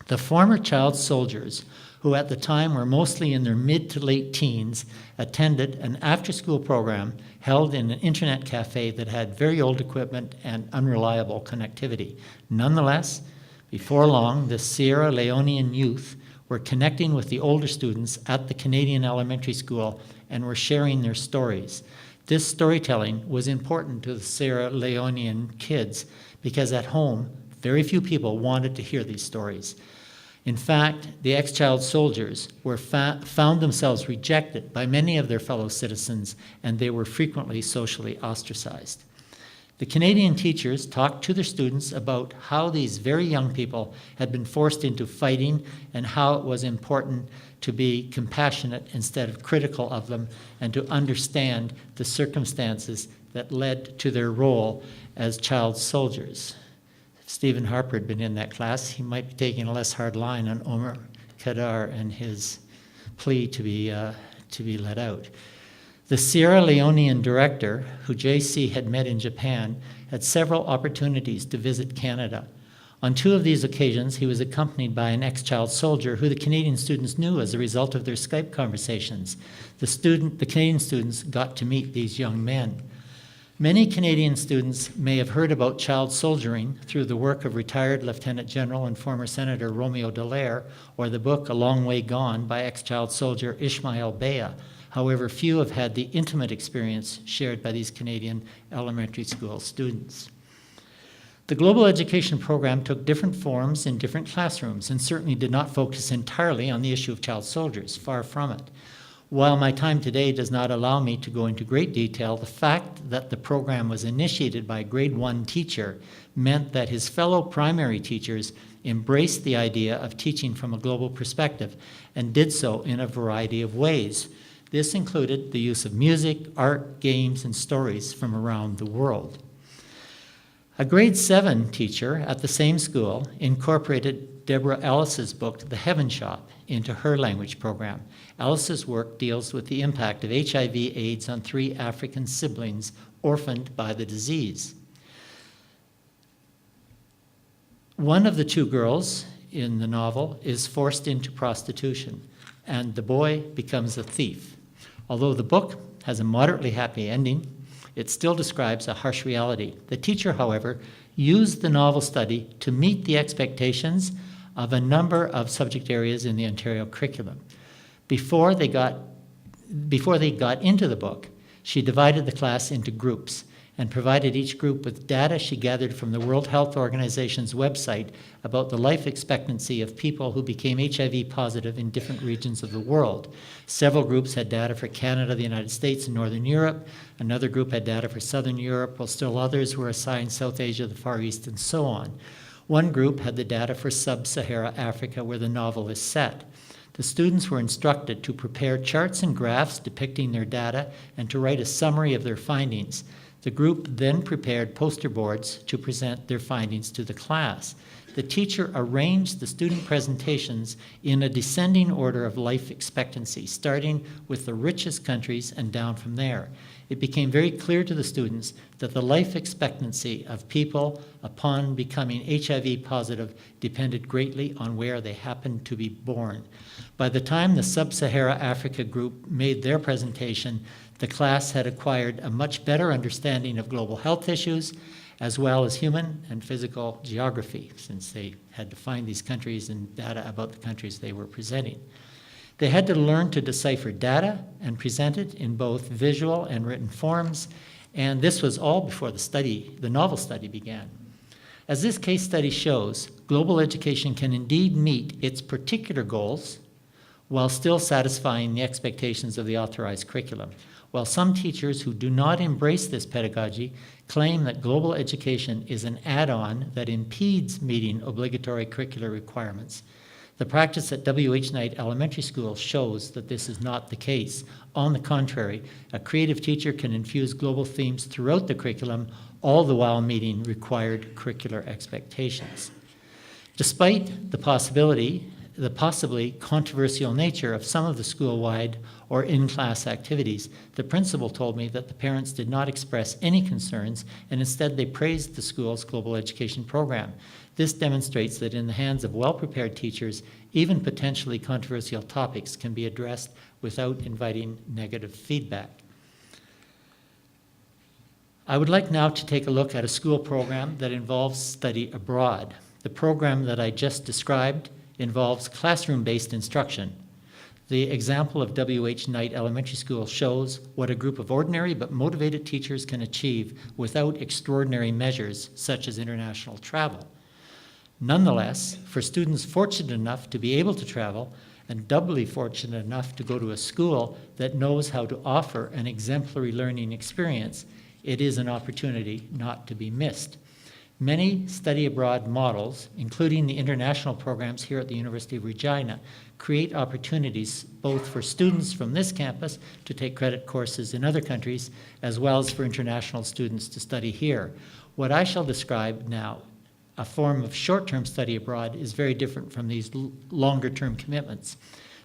The former child soldiers, who at the time were mostly in their mid to late teens, attended an after-school program held in an internet cafe that had very old equipment and unreliable connectivity. Nonetheless, before long, the Sierra Leonean youth were connecting with the older students at the Canadian elementary school and were sharing their stories. This storytelling was important to the Sierra Leonean kids because at home, very few people wanted to hear these stories. In fact, the ex-child soldiers found themselves rejected by many of their fellow citizens, and they were frequently socially ostracized. The Canadian teachers talked to their students about how these very young people had been forced into fighting and how it was important to be compassionate instead of critical of them and to understand the circumstances that led to their role as child soldiers. If Stephen Harper had been in that class, he might be taking a less hard line on Omar Khadr and his plea to be let out. The Sierra Leonean director, who J.C. had met in Japan, had several opportunities to visit Canada. On 2 of these occasions, he was accompanied by an ex-child soldier who the Canadian students knew as a result of their Skype conversations. The Canadian students got to meet these young men. Many Canadian students may have heard about child soldiering through the work of retired Lieutenant General and former Senator Romeo Dallaire, or the book A Long Way Gone by ex-child soldier Ishmael Bea. However, few have had the intimate experience shared by these Canadian elementary school students. The global education program took different forms in different classrooms and certainly did not focus entirely on the issue of child soldiers, far from it. While my time today does not allow me to go into great detail, the fact that the program was initiated by a grade 1 teacher meant that his fellow primary teachers embraced the idea of teaching from a global perspective and did so in a variety of ways. This included the use of music, art, games, and stories from around the world. A grade 7 teacher at the same school incorporated Deborah Ellis's book, The Heaven Shop, into her language program. Ellis's work deals with the impact of HIV/AIDS on 3 African siblings orphaned by the disease. One of the 2 girls in the novel is forced into prostitution, and the boy becomes a thief. Although the book has a moderately happy ending, it still describes a harsh reality. The teacher, however, used the novel study to meet the expectations of a number of subject areas in the Ontario curriculum. Before they got into the book, she divided the class into groups and provided each group with data she gathered from the World Health Organization's website about the life expectancy of people who became HIV positive in different regions of the world. Several groups had data for Canada, the United States, and Northern Europe. Another group had data for Southern Europe, while still others were assigned South Asia, the Far East, and so on. One group had the data for Sub-Sahara Africa, where the novel is set. The students were instructed to prepare charts and graphs depicting their data and to write a summary of their findings. The group then prepared poster boards to present their findings to the class. The teacher arranged the student presentations in a descending order of life expectancy, starting with the richest countries and down from there. It became very clear to the students that the life expectancy of people upon becoming HIV positive depended greatly on where they happened to be born. By the time the Sub-Sahara Africa group made their presentation, the class had acquired a much better understanding of global health issues, as well as human and physical geography, since they had to find these countries and data about the countries they were presenting. They had to learn to decipher data and present it in both visual and written forms, and this was all before the novel study began. As this case study shows, global education can indeed meet its particular goals while still satisfying the expectations of the authorized curriculum. While some teachers who do not embrace this pedagogy claim that global education is an add-on that impedes meeting obligatory curricular requirements, the practice at W.H. Knight Elementary School shows that this is not the case. On the contrary, a creative teacher can infuse global themes throughout the curriculum, all the while meeting required curricular expectations. Despite the possibly controversial nature of some of the school-wide or in-class activities, the principal told me that the parents did not express any concerns, and instead they praised the school's global education program. This demonstrates that in the hands of well-prepared teachers, even potentially controversial topics can be addressed without inviting negative feedback. I would like now to take a look at a school program that involves study abroad. The program that I just described involves classroom-based instruction. The example of W.H. Knight Elementary School shows what a group of ordinary but motivated teachers can achieve without extraordinary measures such as international travel. Nonetheless, for students fortunate enough to be able to travel and doubly fortunate enough to go to a school that knows how to offer an exemplary learning experience, it is an opportunity not to be missed. Many study abroad models, including the international programs here at the University of Regina, create opportunities both for students from this campus to take credit courses in other countries, as well as for international students to study here. What I shall describe now, a form of short-term study abroad, is very different from these longer-term commitments.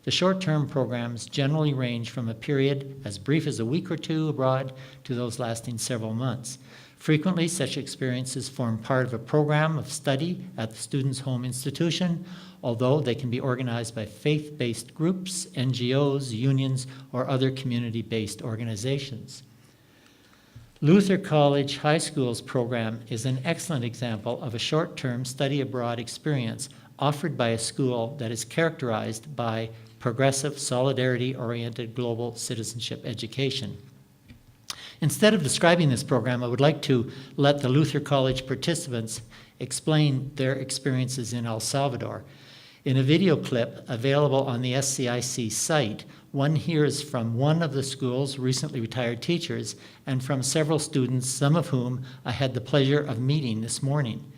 The short-term programs generally range from a period as brief as a week or two abroad to those lasting several months. Frequently, such experiences form part of a program of study at the student's home institution, although they can be organized by faith-based groups, NGOs, unions, or other community-based organizations. Luther College High School's program is an excellent example of a short-term study abroad experience offered by a school that is characterized by progressive, solidarity-oriented global citizenship education. Instead of describing this program, I would like to let the Luther College participants explain their experiences in El Salvador. In a video clip available on the SCIC site, one hears from one of the school's recently retired teachers and from several students, some of whom I had the pleasure of meeting this morning.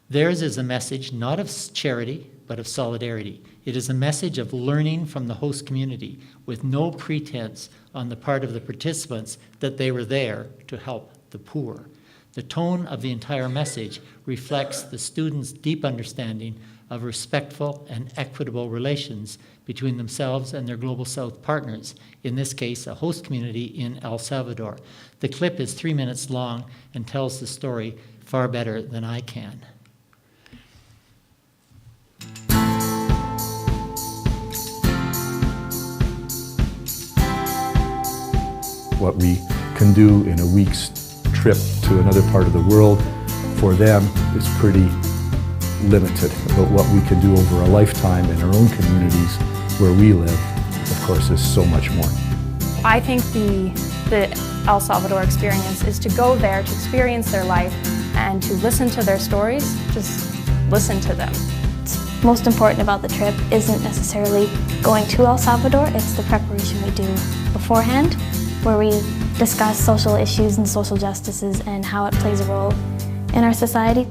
Theirs is a message not of charity, but of solidarity. It is a message of learning from the host community with no pretense on the part of the participants that they were there to help the poor. The tone of the entire message reflects the students' deep understanding of respectful and equitable relations between themselves and their Global South partners, in this case, a host community in El Salvador. The clip is 3 minutes long and tells the story far better than I can. What we can do in a week's trip to another part of the world, for them, is pretty limited. But what we can do over a lifetime in our own communities where we live, of course, is so much more. I think the El Salvador experience is to go there, to experience their life, and to listen to their stories, just listen to them. What's most important about the trip isn't necessarily going to El Salvador, it's the preparation we do beforehand, where we discuss social issues and social justices and how it plays a role in our society.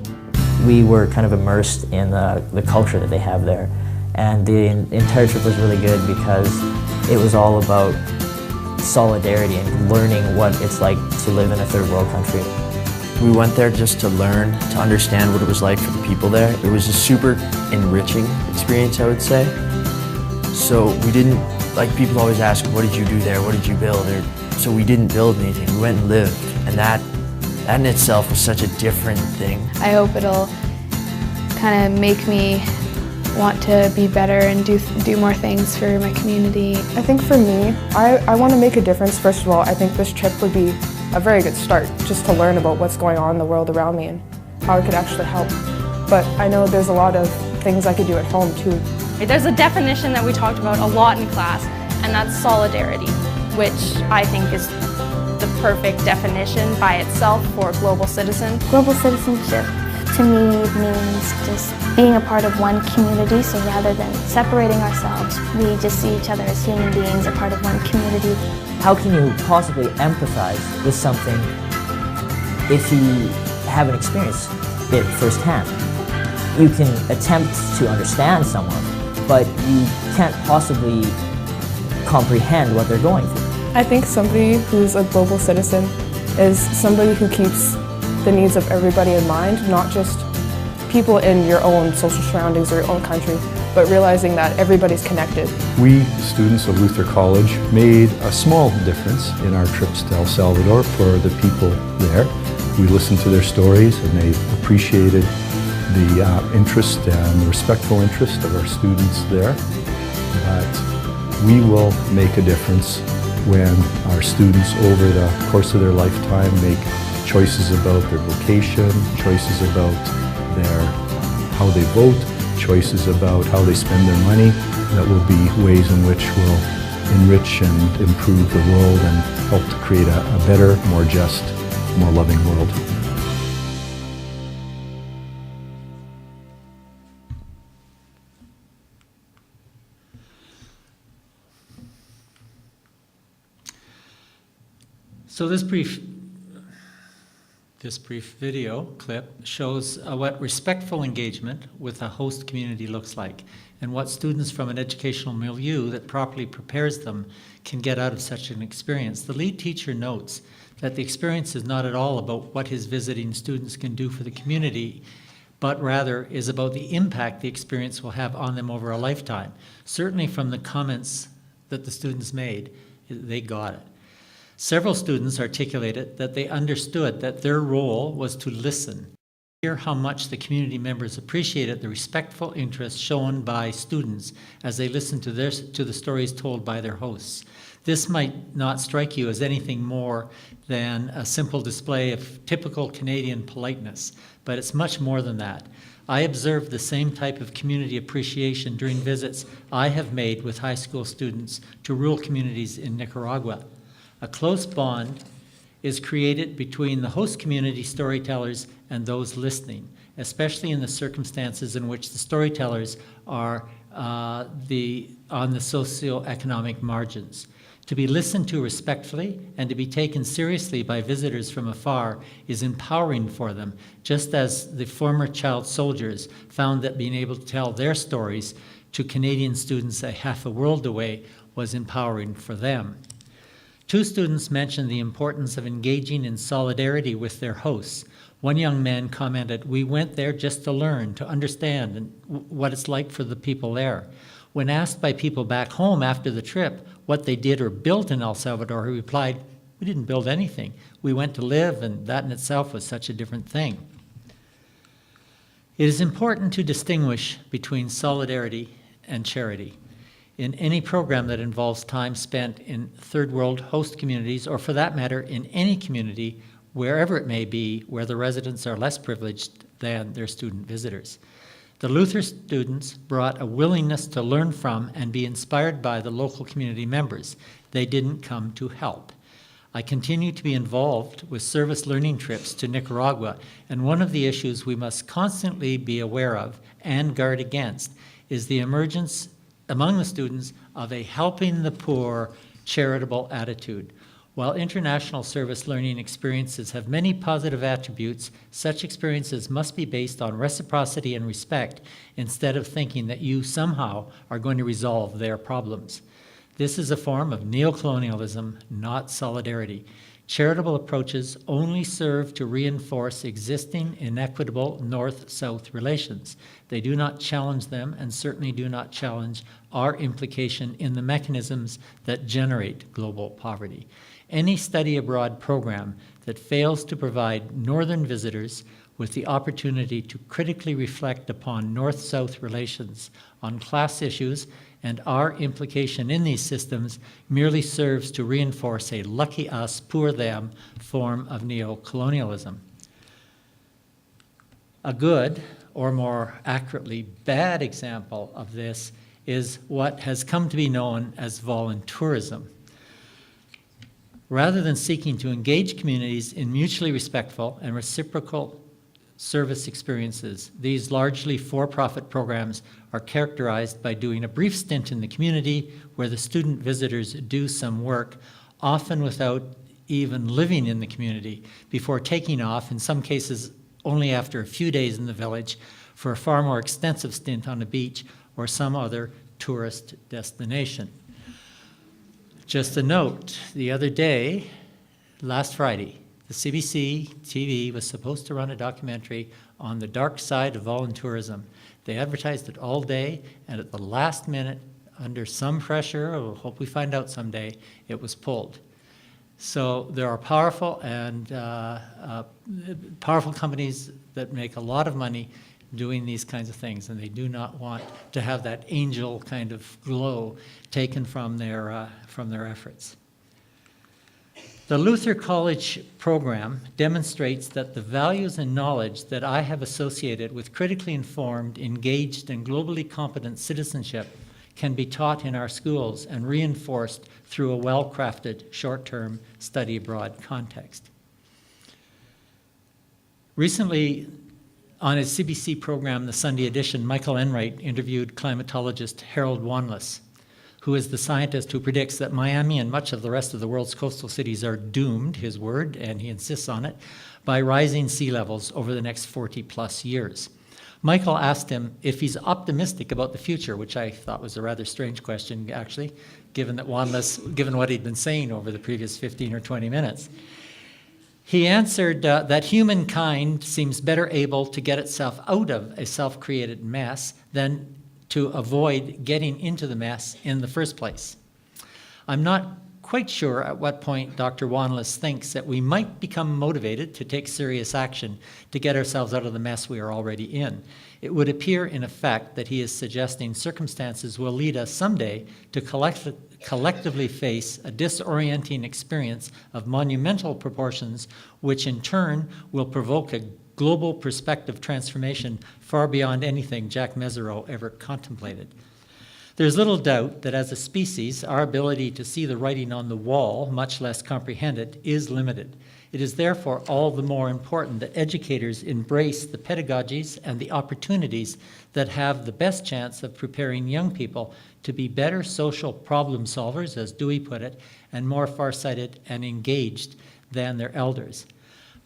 We were kind of immersed in the culture that they have there, and the entire trip was really good because it was all about solidarity and learning what it's like to live in a third world country. We went there just to learn, to understand what it was like for the people there. It was a super enriching experience, I would say. So we didn't, like people always ask, what did you do there? What did you build? So we didn't build anything, we went and lived. And that in itself was such a different thing. I hope it'll kind of make me want to be better and do more things for my community. I think for me, I want to make a difference. First of all, I think this trip would be a very good start, just to learn about what's going on in the world around me and how it could actually help. But I know there's a lot of things I could do at home too. There's a definition that we talked about a lot in class, and that's solidarity, which I think is the perfect definition by itself for a global citizen. Global citizenship to me means just being a part of one community, so rather than separating ourselves, we just see each other as human beings, a part of one community. How can you possibly empathize with something if you haven't experienced it firsthand? You can attempt to understand someone, but you can't possibly comprehend what they're going through. I think somebody who's a global citizen is somebody who keeps the needs of everybody in mind, not just people in your own social surroundings or your own country, but realizing that everybody's connected. We, students of Luther College, made a small difference in our trips to El Salvador for the people there. We listened to their stories and they appreciated the interest and the respectful interest of our students there. But we will make a difference when our students over the course of their lifetime make choices about their vocation, choices about how they vote, choices about how they spend their money. That will be ways in which we'll enrich and improve the world and help to create a better, more just, more loving world. So this brief video clip shows what respectful engagement with a host community looks like and what students from an educational milieu that properly prepares them can get out of such an experience. The lead teacher notes that the experience is not at all about what his visiting students can do for the community, but rather is about the impact the experience will have on them over a lifetime. Certainly from the comments that the students made, they got it. Several students articulated that they understood that their role was to listen, hear how much the community members appreciated the respectful interest shown by students as they listened to the stories told by their hosts. This might not strike you as anything more than a simple display of typical Canadian politeness, but it's much more than that. I observed the same type of community appreciation during visits I have made with high school students to rural communities in Nicaragua. A close bond is created between the host community storytellers and those listening, especially in the circumstances in which the storytellers are on the socioeconomic margins. To be listened to respectfully and to be taken seriously by visitors from afar is empowering for them, just as the former child soldiers found that being able to tell their stories to Canadian students a half a world away was empowering for them. Two students mentioned the importance of engaging in solidarity with their hosts. One young man commented, "We went there just to learn, to understand what it's like for the people there." When asked by people back home after the trip what they did or built in El Salvador, he replied, "We didn't build anything. We went to live, and that in itself was such a different thing." It is important to distinguish between solidarity and charity. in any program that involves time spent in third world host communities, or for that matter, in any community, wherever it may be, where the residents are less privileged than their student visitors. The Luther students brought a willingness to learn from and be inspired by the local community members. They didn't come to help. I continue to be involved with service learning trips to Nicaragua, and one of the issues we must constantly be aware of and guard against is the emergence among the students of a helping the poor charitable attitude. While international service learning experiences have many positive attributes, such experiences must be based on reciprocity and respect instead of thinking that you somehow are going to resolve their problems. This is a form of neocolonialism, not solidarity. Charitable approaches only serve to reinforce existing inequitable North-South relations. They do not challenge them and certainly do not challenge our implication in the mechanisms that generate global poverty. Any study abroad program that fails to provide Northern visitors with the opportunity to critically reflect upon North-South relations on class issues and our implication in these systems merely serves to reinforce a lucky us, poor them form of neocolonialism. A good, or more accurately, bad example of this is what has come to be known as voluntourism. Rather than seeking to engage communities in mutually respectful and reciprocal service experiences, these largely for-profit programs are characterized by doing a brief stint in the community where the student visitors do some work, often without even living in the community, before taking off, in some cases only after a few days in the village, for a far more extensive stint on a beach or some other tourist destination. Just a note, the other day, last Friday, the CBC TV was supposed to run a documentary on the dark side of voluntourism. They advertised it all day, and at the last minute, under some pressure, we'll hope we find out someday, it was pulled. So there are powerful and powerful companies that make a lot of money doing these kinds of things, and they do not want to have that angel kind of glow taken from their efforts. The Luther College program demonstrates that the values and knowledge that I have associated with critically informed, engaged, and globally competent citizenship can be taught in our schools and reinforced through a well-crafted short-term study abroad context. Recently, on his CBC program, the Sunday edition, Michael Enright interviewed climatologist Harold Wanless, who is the scientist who predicts that Miami and much of the rest of the world's coastal cities are doomed, his word, and he insists on it, by rising sea levels over the next 40-plus years. Michael asked him if he's optimistic about the future, which I thought was a rather strange question, actually, given what he'd been saying over the previous 15 or 20 minutes. He answered that humankind seems better able to get itself out of a self-created mess than to avoid getting into the mess in the first place. I'm not quite sure at what point Dr. Wanless thinks that we might become motivated to take serious action to get ourselves out of the mess we are already in. It would appear, in effect, that he is suggesting circumstances will lead us someday to collectively face a disorienting experience of monumental proportions, which in turn will provoke a global perspective transformation far beyond anything Jacques Mezirow ever contemplated. There's little doubt that as a species, our ability to see the writing on the wall, much less comprehend it, is limited. It is therefore all the more important that educators embrace the pedagogies and the opportunities that have the best chance of preparing young people to be better social problem solvers, as Dewey put it, and more farsighted and engaged than their elders.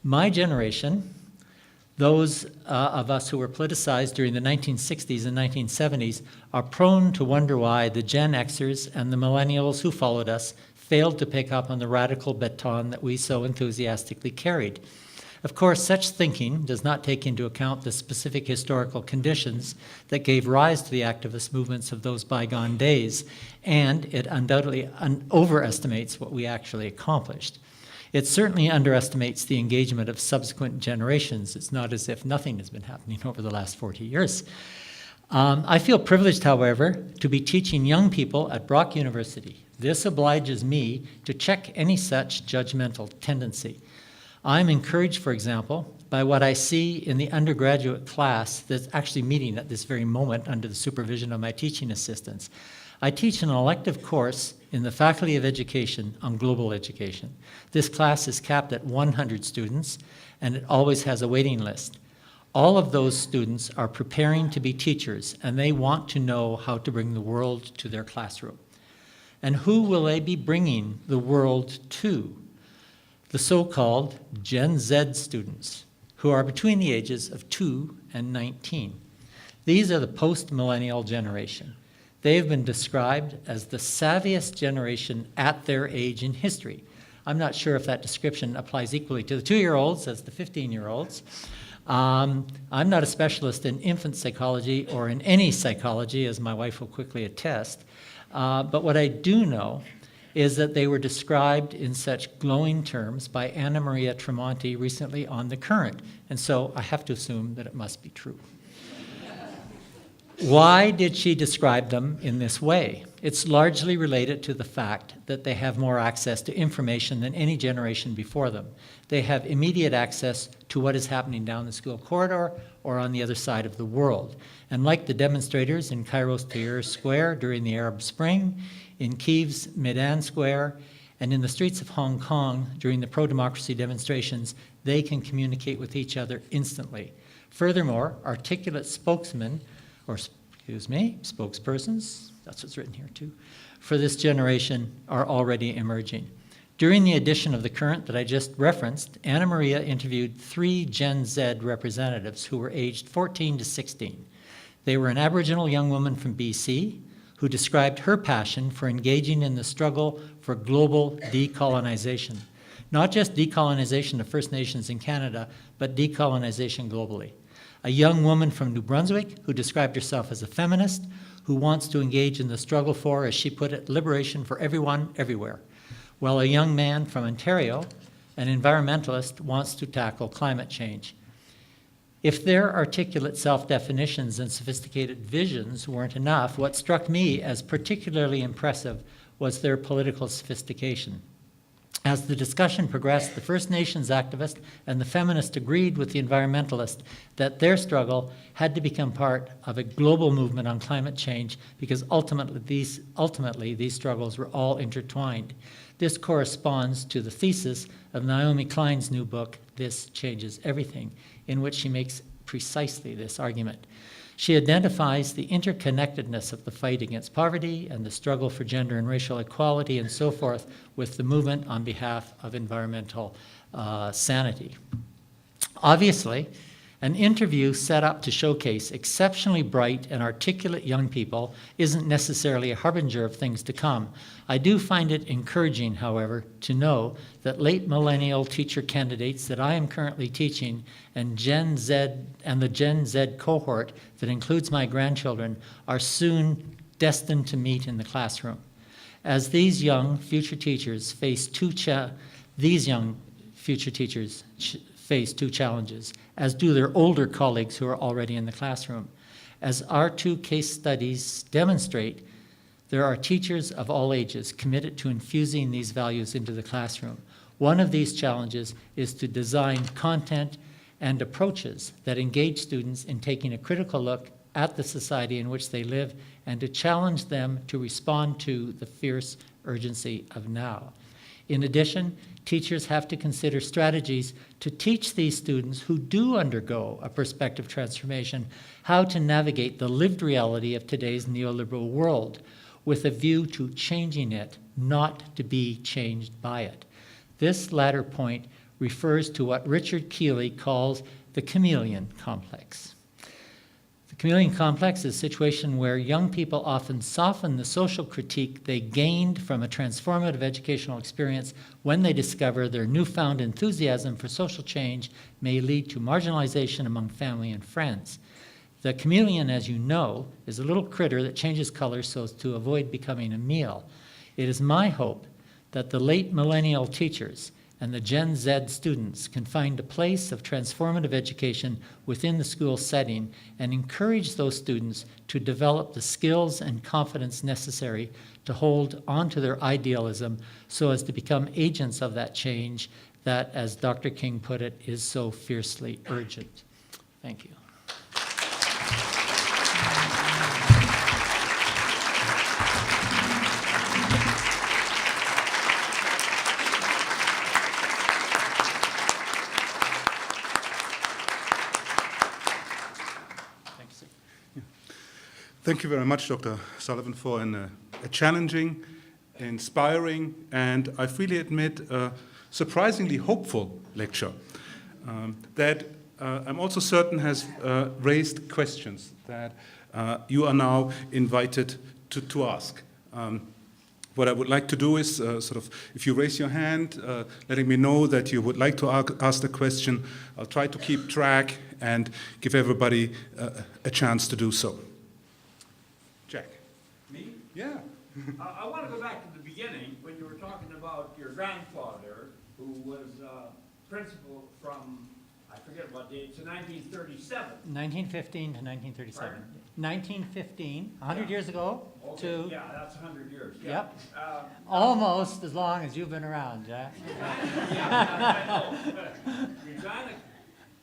My generation, those of us who were politicized during the 1960s and 1970s, are prone to wonder why the Gen Xers and the millennials who followed us failed to pick up on the radical baton that we so enthusiastically carried. Of course, such thinking does not take into account the specific historical conditions that gave rise to the activist movements of those bygone days, and it undoubtedly overestimates what we actually accomplished. It certainly underestimates the engagement of subsequent generations. It's not as if nothing has been happening over the last 40 years. I feel privileged, however, to be teaching young people at Brock University. This obliges me to check any such judgmental tendency. I'm encouraged, for example, by what I see in the undergraduate class that's actually meeting at this very moment under the supervision of my teaching assistants. I teach an elective course in the Faculty of Education on global education. This class is capped at 100 students, and it always has a waiting list. All of those students are preparing to be teachers, and they want to know how to bring the world to their classroom. And who will they be bringing the world to? The so-called Gen Z students, who are between the ages of 2 and 19. These are the post-millennial generation. They have been described as the savviest generation at their age in history. I'm not sure if that description applies equally to the 2-year-olds as the 15-year-olds. I'm not a specialist in infant psychology or in any psychology, as my wife will quickly attest. But what I do know is that they were described in such glowing terms by Anna Maria Tremonti recently on The Current, and so I have to assume that it must be true. Why did she describe them in this way? It's largely related to the fact that they have more access to information than any generation before them. They have immediate access to what is happening down the school corridor or on the other side of the world. And like the demonstrators in Cairo's Tahrir Square during the Arab Spring, in Kiev's Maidan Square, and in the streets of Hong Kong during the pro-democracy demonstrations, they can communicate with each other instantly. Furthermore, articulate spokesmen, or spokespersons, that's what's written here too, for this generation are already emerging. During the edition of The Current that I just referenced, Anna Maria interviewed 3 Gen Z representatives who were aged 14 to 16. They were an Aboriginal young woman from BC who described her passion for engaging in the struggle for global decolonization. Not just decolonization of First Nations in Canada, but decolonization globally. A young woman from New Brunswick who described herself as a feminist who wants to engage in the struggle for, as she put it, liberation for everyone, everywhere. While a young man from Ontario, an environmentalist, wants to tackle climate change. If their articulate self-definitions and sophisticated visions weren't enough, what struck me as particularly impressive was their political sophistication. As the discussion progressed, the First Nations activist and the feminist agreed with the environmentalist that their struggle had to become part of a global movement on climate change because ultimately these struggles were all intertwined. This corresponds to the thesis of Naomi Klein's new book, This Changes Everything, in which she makes precisely this argument. She identifies the interconnectedness of the fight against poverty and the struggle for gender and racial equality and so forth with the movement on behalf of environmental sanity. Obviously, an interview set up to showcase exceptionally bright and articulate young people isn't necessarily a harbinger of things to come. I do find it encouraging, however, to know that late millennial teacher candidates that I am currently teaching and the Gen Z cohort that includes my grandchildren are soon destined to meet in the classroom. As these young future teachers face two challenges, as do their older colleagues who are already in the classroom. As our 2 case studies demonstrate, there are teachers of all ages committed to infusing these values into the classroom. One of these challenges is to design content and approaches that engage students in taking a critical look at the society in which they live and to challenge them to respond to the fierce urgency of now. In addition, teachers have to consider strategies to teach these students who do undergo a perspective transformation how to navigate the lived reality of today's neoliberal world with a view to changing it, not to be changed by it. This latter point refers to what Richard Keeley calls the chameleon complex. The chameleon complex is a situation where young people often soften the social critique they gained from a transformative educational experience when they discover their newfound enthusiasm for social change may lead to marginalization among family and friends. The chameleon, as you know, is a little critter that changes color so as to avoid becoming a meal. It is my hope that the late millennial teachers and the Gen Z students can find a place of transformative education within the school setting and encourage those students to develop the skills and confidence necessary to hold on to their idealism so as to become agents of that change that, as Dr. King put it, is so fiercely urgent. Thank you. Thank you very much, Dr. Sullivan, for a challenging, inspiring, and I freely admit, surprisingly hopeful lecture that I'm also certain has raised questions that you are now invited to ask. What I would like to do is if you raise your hand, letting me know that you would like to ask the question, I'll try to keep track and give everybody a chance to do so. Jack. Me? Yeah. I want to go back to the beginning when you were talking about your grandfather, who was principal from, I forget what date, to 1937. 1915 to 1937. Pardon? 1915, 100 years ago, Okay, to, yeah, that's 100 years. Yeah. yep, Almost almost as long as you've been around, Jack. Yeah, I know. Regina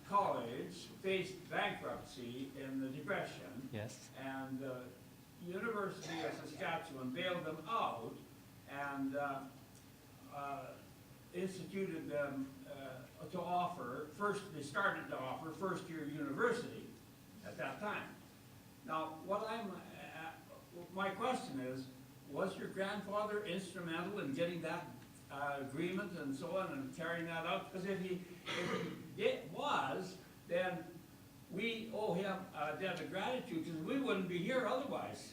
College faced bankruptcy in the Depression, Yes. and the University of Saskatchewan bailed them out and instituted them to offer, they started to offer first-year university at that time. Now, my question is, was your grandfather instrumental in getting that agreement and so on and carrying that out? Because if he was, then we owe him a debt of gratitude because we wouldn't be here otherwise.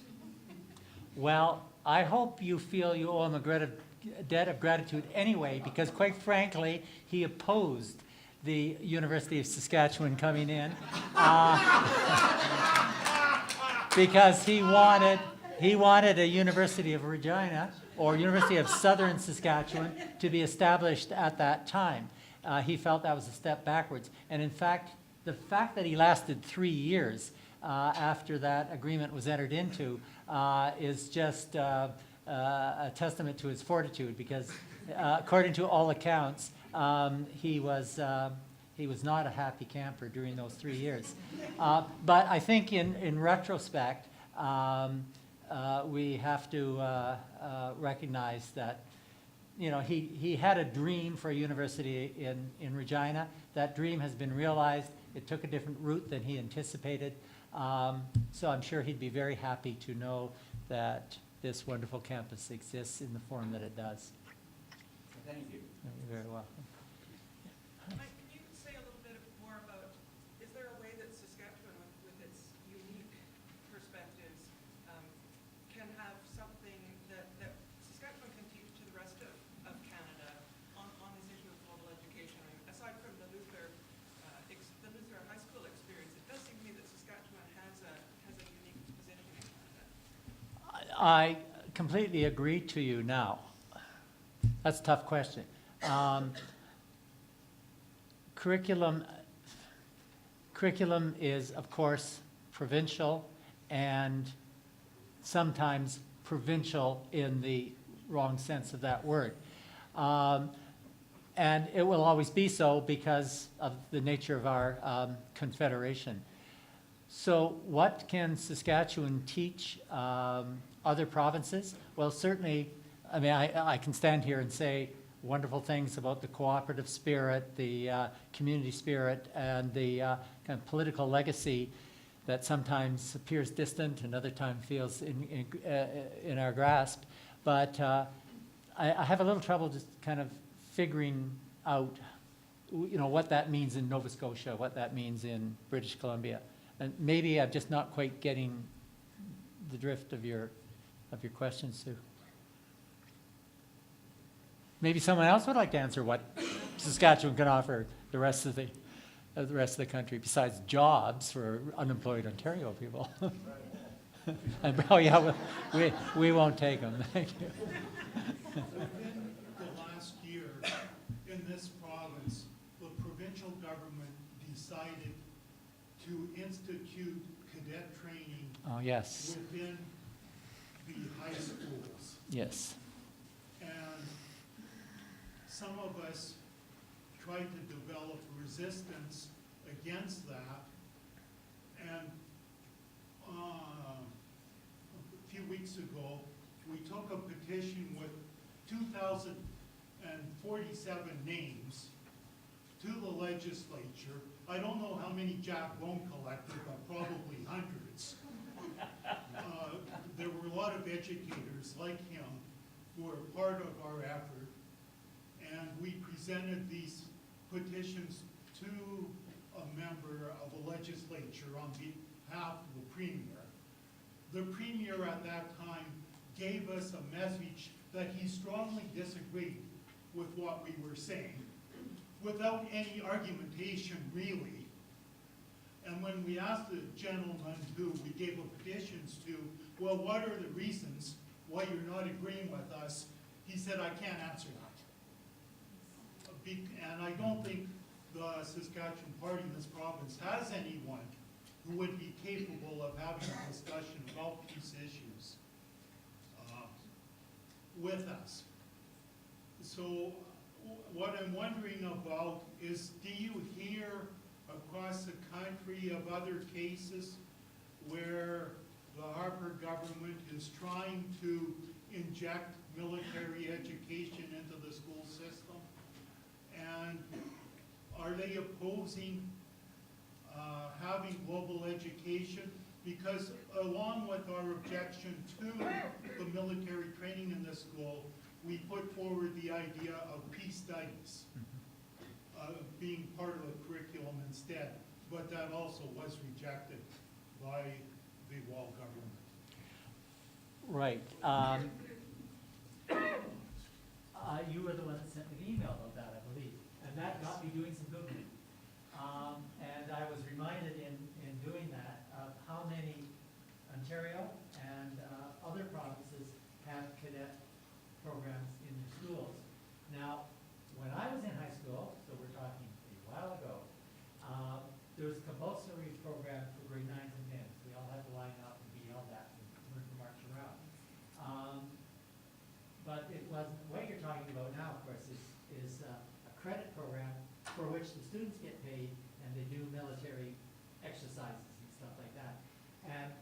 Well, I hope you feel you owe him a debt of gratitude anyway, because quite frankly, he opposed the University of Saskatchewan coming in because he wanted a University of Regina or University of Southern Saskatchewan to be established at that time. He felt that was a step backwards. And in fact, the fact that he lasted 3 years after that agreement was entered into is just a testament to his fortitude, because according to all accounts, he was not a happy camper during those 3 years. But I think in retrospect, we have to recognize that, you know, he had a dream for a university in Regina. That dream has been realized. It took a different route than he anticipated. So I'm sure he'd be very happy to know that this wonderful campus exists in the form that it does. Thank you. You're very welcome. Mike, can you say a little bit more about, is there a way that Saskatchewan, with its unique perspectives, can have something that Saskatchewan can teach to the rest of Canada on this issue of global education? I mean, aside from the Luther High School experience, it does seem to me that Saskatchewan has a unique position in Canada. I completely agree to you now. That's a tough question. Curriculum is, of course, provincial, and sometimes provincial in the wrong sense of that word. And it will always be so because of the nature of our confederation. So what can Saskatchewan teach other provinces? Well, certainly, I mean, I can stand here and say wonderful things about the cooperative spirit, the community spirit, and the kind of political legacy that sometimes appears distant and other times feels in our grasp. But I have a little trouble just kind of figuring out, you know, what that means in Nova Scotia, what that means in British Columbia. And maybe I'm just not quite getting the drift of your question, Sue. Maybe someone else would like to answer what Saskatchewan can offer the rest of the country besides jobs for unemployed Ontario people. And, oh yeah, we won't take them. Thank you. The last year in this government decided to institute cadet training Oh, yes. within the high schools. Yes. And some of us tried to develop resistance against that. And a few weeks ago, we took a petition with 2,047 names to the legislature. I don't know how many Jack Bone collected, but probably hundreds. There were a lot of educators like him who were part of our effort, and we presented these petitions to a member of the legislature on behalf of the premier. The premier at that time gave us a message that he strongly disagreed with what we were saying, without any argumentation, really. And when we asked the gentleman who we gave the petitions to, well, what are the reasons why you're not agreeing with us, he said, I can't answer that. And I don't think the Saskatchewan party in this province has anyone who would be capable of having a discussion about these issues with us. So what I'm wondering about is, do you hear across the country of other cases where the Harper government is trying to inject military education into the school system? And are they opposing having global education? Because along with our objection to the military training in the school, we put forward the idea of peace studies being part of the curriculum instead. But that also was rejected by the Wall government. Right. You were the one that sent me the email about that, I believe. And that got me doing some Googling. And I was reminded in doing that of how many Ontario and other provinces have cadet programs in their schools. Now, when I was in high school, so we're talking a while ago, there was a compulsory program for grade 9s and 10s. We all had to line up and be yelled at and learn to march around. But it wasn't, what you're talking about now, of course, is a credit program for which the students get paid and they do military exercises and stuff like that. And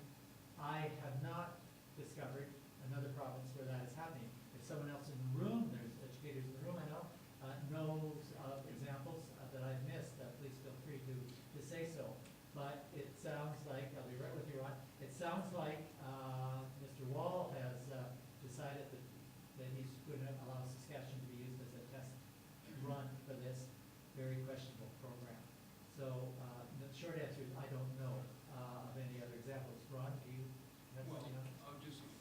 I have not discovered another province where that is happening. If someone else in the room, there's educators in the room I know, knows of examples that I've missed, please feel free to say so. But it sounds like, I'll be right with you, Ron, it sounds like Mr. Wall has decided that he's going to allow Saskatchewan to be used as a test run for this very questionable program. So the short answer is I don't know of any other examples. Ron, do you have something else?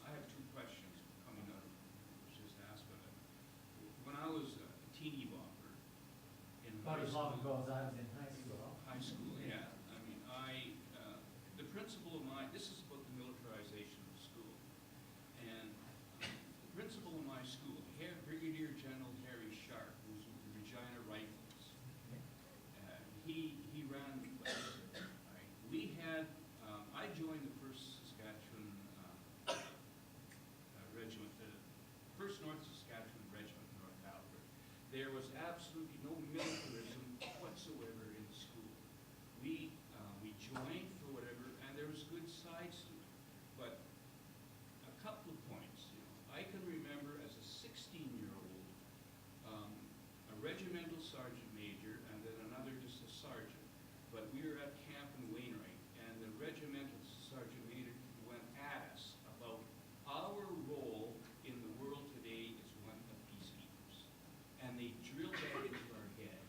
I have two questions coming out of what was just asked. But when I was a teeny bopper in About as long ago as I was in high school. High school, yeah. I mean, the principal of my, this is about the militarization of school. And the principal of my school, Brigadier General Harry Sharp, who's with the Regina Rifles, he ran the place. Right? We had, I joined the 1st Saskatchewan Regiment, the 1st North Saskatchewan Regiment, North Albert. There was absolutely no militarism whatsoever in the school. We joined for whatever, and there was good sides to it. But a couple of points, I can remember as a 16-year-old, a regimental sergeant major, and then another just a sergeant. But we were at camp in Wainwright, and the regimental sergeant major went at us about our role in the world today is one of peacekeepers. And they drilled that into our head.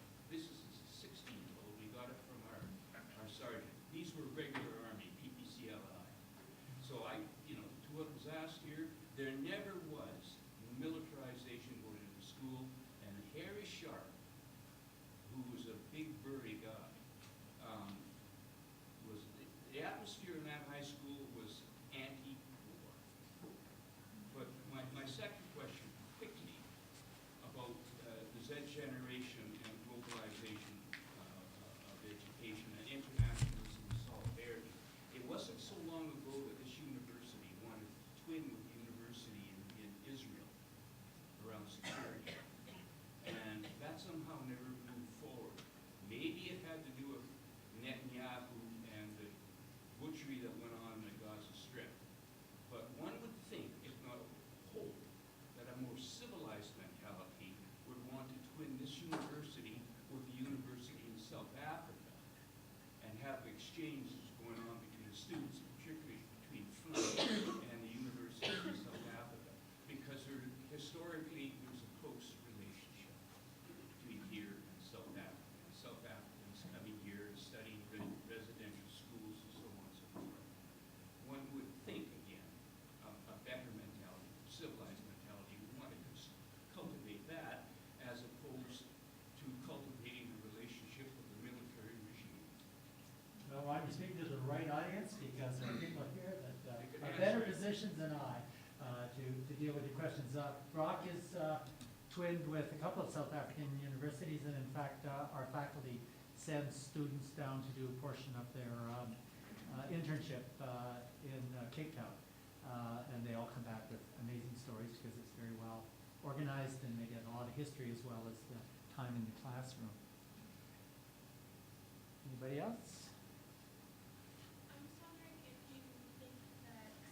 than I to deal with your questions. Brock is twinned with a couple of South African universities, and in fact, our faculty sends students down to do a portion of their internship in Cape Town. And they all come back with amazing stories because it's very well organized, and they get a lot of history as well as the time in the classroom. Anybody else? I'm just wondering if you think that, if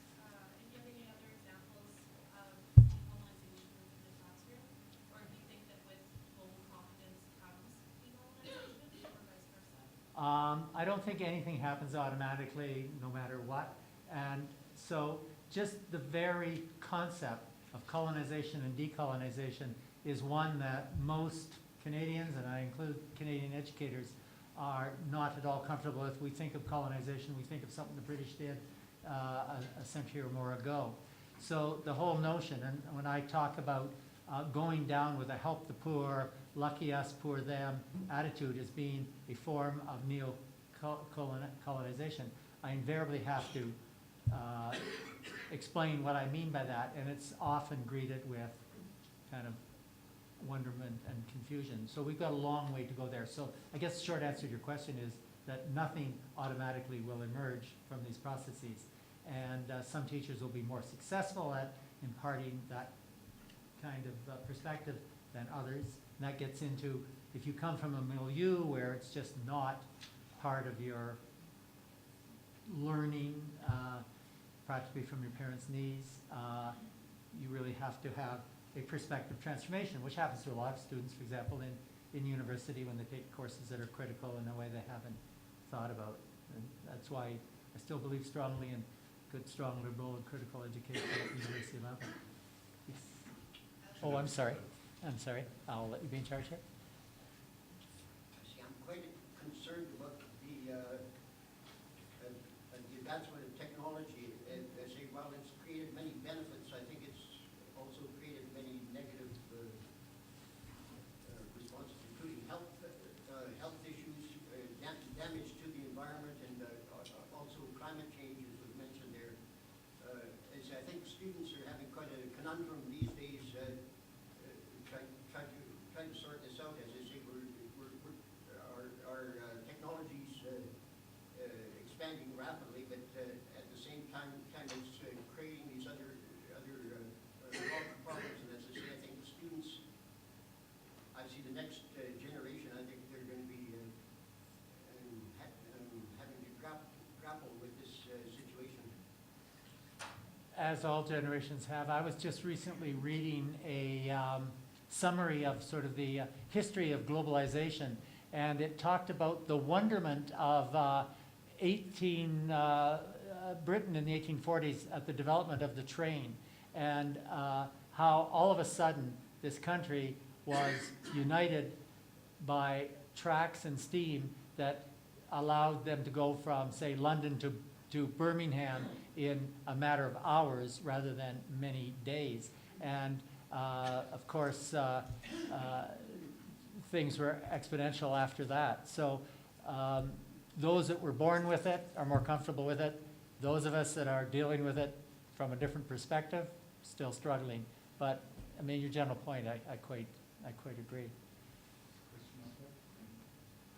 you have any other examples of decolonization within the classroom, or if you think that with global competence comes decolonization, or vice versa? I don't think anything happens automatically, no matter what. And so just the very concept of colonization and decolonization is one that most Canadians, and I include Canadian educators, are not at all comfortable with. We think of colonization, we think of something the British did a century or more ago. So the whole notion, and when I talk about going down with a help the poor, lucky us, poor them attitude as being a form of neo-colonization, I invariably have to explain what I mean by that, and it's often greeted with kind of wonderment and confusion. So we've got a long way to go there. So I guess the short answer to your question is that nothing automatically will emerge from these processes. And some teachers will be more successful at imparting that kind of perspective than others. And that gets into, if you come from a milieu where it's just not part of your learning, practically from your parents' knees, you really have to have a perspective transformation, which happens to a lot of students, for example, in university when they take courses that are critical in a way they haven't thought about. And that's why I still believe strongly in good, strong, liberal, and critical education at the university level. Yes. Oh, I'm sorry. I'm sorry. I'll let you be in charge here. See, I'm quite concerned about the advancement of technology. I say, while it's created many benefits, I think it's also created many negative responses, including health issues, damage to the environment, and also climate change, as was mentioned there. I think students are having quite a conundrum these days, trying to sort this out. As I say, our technology's expanding rapidly, but at the same time, it's creating these other problems. And as I say, I think the students, I see the next generation, I think they're going to be having to grapple with this situation. As all generations have. I was just recently reading a summary of sort of the history of globalization, and it talked about the wonderment of Britain in the 1840s at the development of the train, and how all of a sudden this country was united by tracks and steam that allowed them to go from, say, London to Birmingham in a matter of hours rather than many days. And of course, things were exponential after that. So those that were born with it are more comfortable with it. Those of us that are dealing with it from a different perspective, still struggling. But I mean, your general point, I quite agree.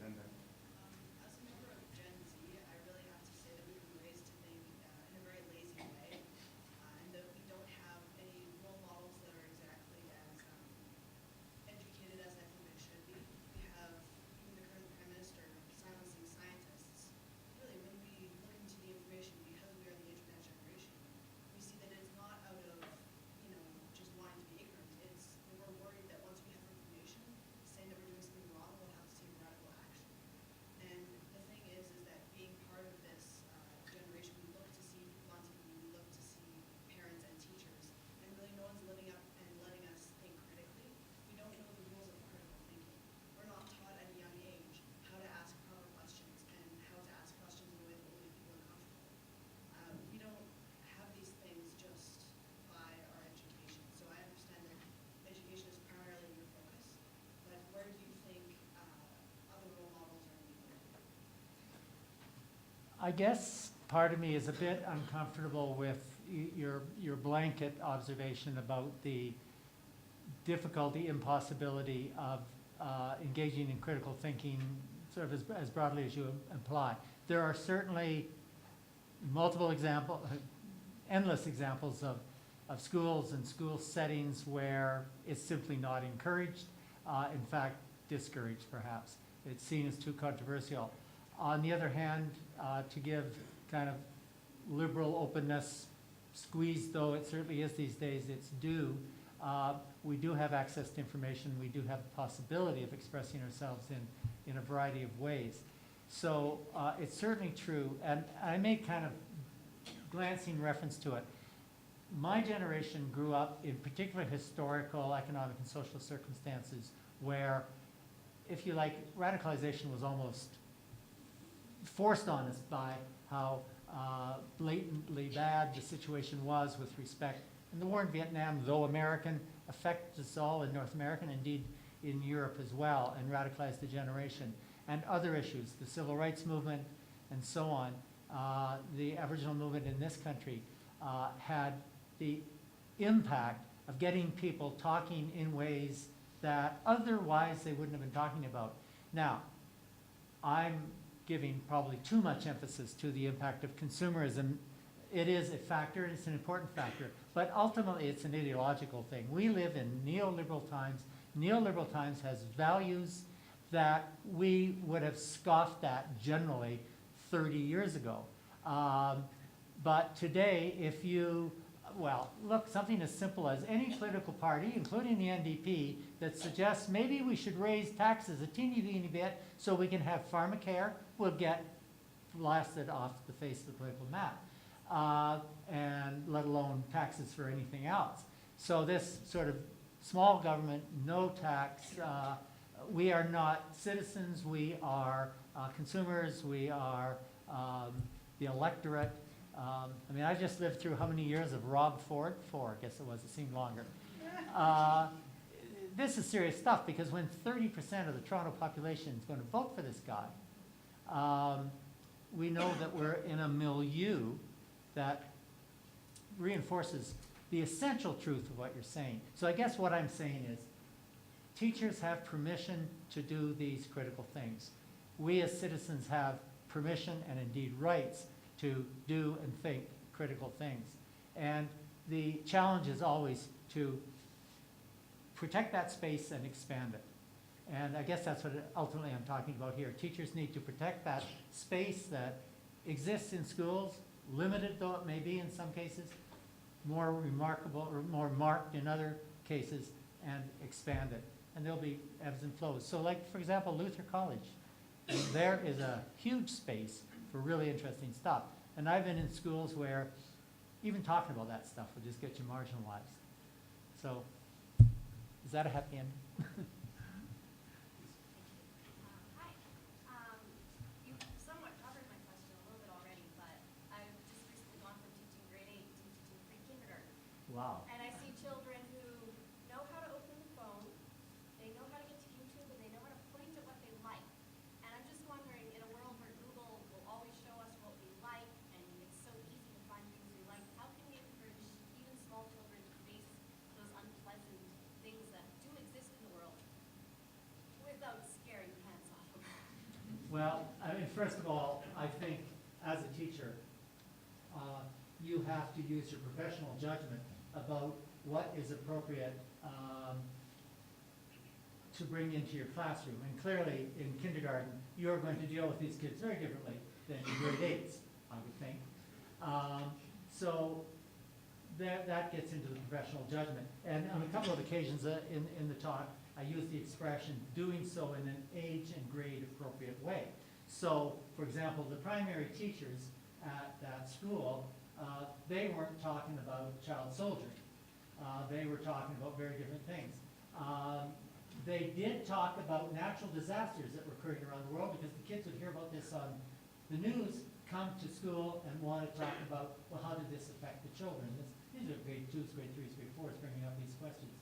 As a member of Gen Z, I really have to say that we've been raised to think in a very lazy way, and that we don't have any role models that are exactly as educated as I think they should be. We have even the current Prime Minister silencing scientists. Really, when we look into the information, because we are the internet generation, we see that it's not out of, just wanting to be ignorant. It's that we're worried that once we have information, saying that we're doing something wrong, we'll have to take radical action. And the thing is that being part of this generation, we look to see people on TV, we look to see parents and teachers, and really no one's living up and letting us think critically. We don't know the rules of critical thinking. We're not taught at a young age how to ask proper questions and how to ask questions in a way that will leave people uncomfortable. We don't have these things just by our education. So I understand that education is primarily your focus, but where do you think other role models are needed? I guess part of me is a bit uncomfortable with, your blanket observation about the difficulty, impossibility of engaging in critical thinking, sort of as broadly as you imply. There are certainly multiple examples, endless examples of schools and school settings where it's simply not encouraged, in fact, discouraged perhaps. It's seen as too controversial. On the other hand, to give kind of liberal openness, squeezed though it certainly is these days, it's due. We do have access to information. We do have the possibility of expressing ourselves in a variety of ways. So it's certainly true. And I made kind of glancing reference to it. My generation grew up in particular historical, economic, and social circumstances where, if you like, radicalization was almost forced on us by how blatantly bad the situation was with respect. And the war in Vietnam, though American, affected us all in North America and indeed in Europe as well, and radicalized the generation. And other issues, the civil rights movement and so on, the Aboriginal movement in this country had the impact of getting people talking in ways that otherwise they wouldn't have been talking about. Now, I'm giving probably too much emphasis to the impact of consumerism. It is a factor, it's an important factor, but ultimately it's an ideological thing. We live in neoliberal times. Neoliberal times has values that we would have scoffed at generally 30 years ago. But today, if you, well, look, something as simple as any political party, including the NDP, that suggests maybe we should raise taxes a teeny bit so we can have pharmacare, will get blasted off the face of the political map, and let alone taxes for anything else. So this sort of small government, no tax, we are not citizens, we are consumers, we are the electorate. I mean, I just lived through how many years of Rob Ford? 4, I guess it was, it seemed longer. This is serious stuff because when 30% of the Toronto population is going to vote for this guy, we know that we're in a milieu that reinforces the essential truth of what you're saying. So I guess what I'm saying is teachers have permission to do these critical things. We as citizens have permission and indeed rights to do and think critical things. And the challenge is always to protect that space and expand it. And I guess that's what ultimately I'm talking about here. Teachers need to protect that space that exists in schools, limited though it may be in some cases, more remarkable or more marked in other cases, and expand it. And there'll be ebbs and flows. So like, for example, Luther College. There is a huge space for really interesting stuff. And I've been in schools where even talking about that stuff will just get you marginalized. So is that a happy ending? Wow. And I see children who know how to open the phone, they know how to get to YouTube, and they know how to point at what they like. And I'm just wondering, in a world where Google will always show us what we like, and it's so easy to find things we like, how can we encourage even small children to face those unpleasant things that do exist in the world without scaring the pants off them? Well, I mean, first of all, I think as a teacher, you have to use your professional judgment about what is appropriate to bring into your classroom. And clearly, in kindergarten, you're going to deal with these kids very differently than in grade 8s, I would think. So that gets into the professional judgment. And on a couple of occasions in the talk, I used the expression doing so in an age and grade appropriate way. So, for example, the primary teachers at that school, they weren't talking about child soldiering. They were talking about very different things. They did talk about natural disasters that were occurring around the world because the kids would hear about this on the news, come to school and want to talk about, well, how did this affect the children? These are grade 2s, grade 3s, grade 4s bringing up these questions.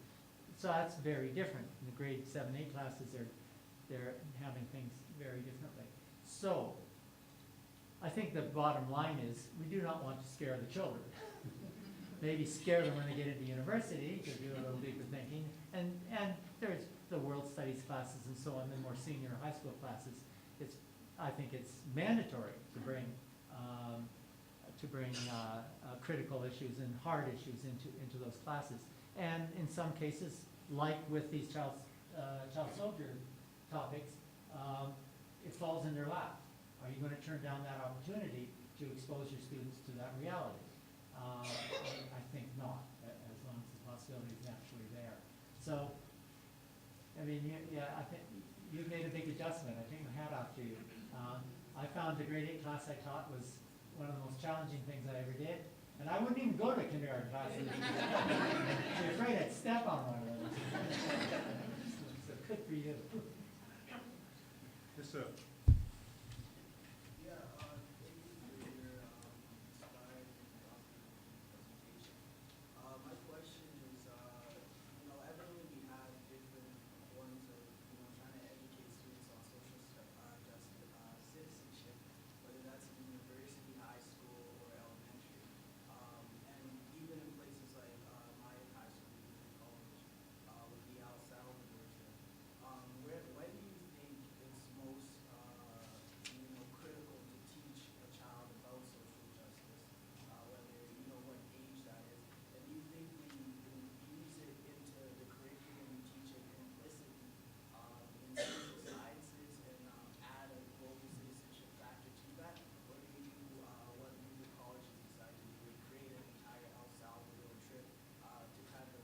So that's very different. In the grade 7, 8 classes, they're having things very differently. So I think the bottom line is we do not want to scare the children. maybe scare them when they get into university to do a little deeper thinking. And there's the world studies classes and so on, the more senior high school classes. I think it's mandatory to bring critical issues and hard issues into those classes. And in some cases, like with these child soldier topics, it falls in their lap. Are you going to turn down that opportunity to expose your students to that reality? I think not, as long as the possibility is naturally there. So, I mean, I think you've made a big adjustment. I take my hat off to you. I found the grade 8 class I taught was one of the most challenging things I ever did. And I wouldn't even go to kindergarten classes. You're afraid I'd step on one of those. So good for you. Yes, sir. My question is, evidently we have different forms of, trying to educate students on social citizenship, whether that's in university, high school, or elementary. And even in places like my high school, college, with the El Salvador trip. When do you think it's most, critical to teach a child about social justice, whether, what age that is? And do you think we infuse it into the curriculum, we teach it implicitly in social sciences and add a global citizenship factor to that? Or do you do what the colleges decided to do, create an entire El Salvador trip to kind of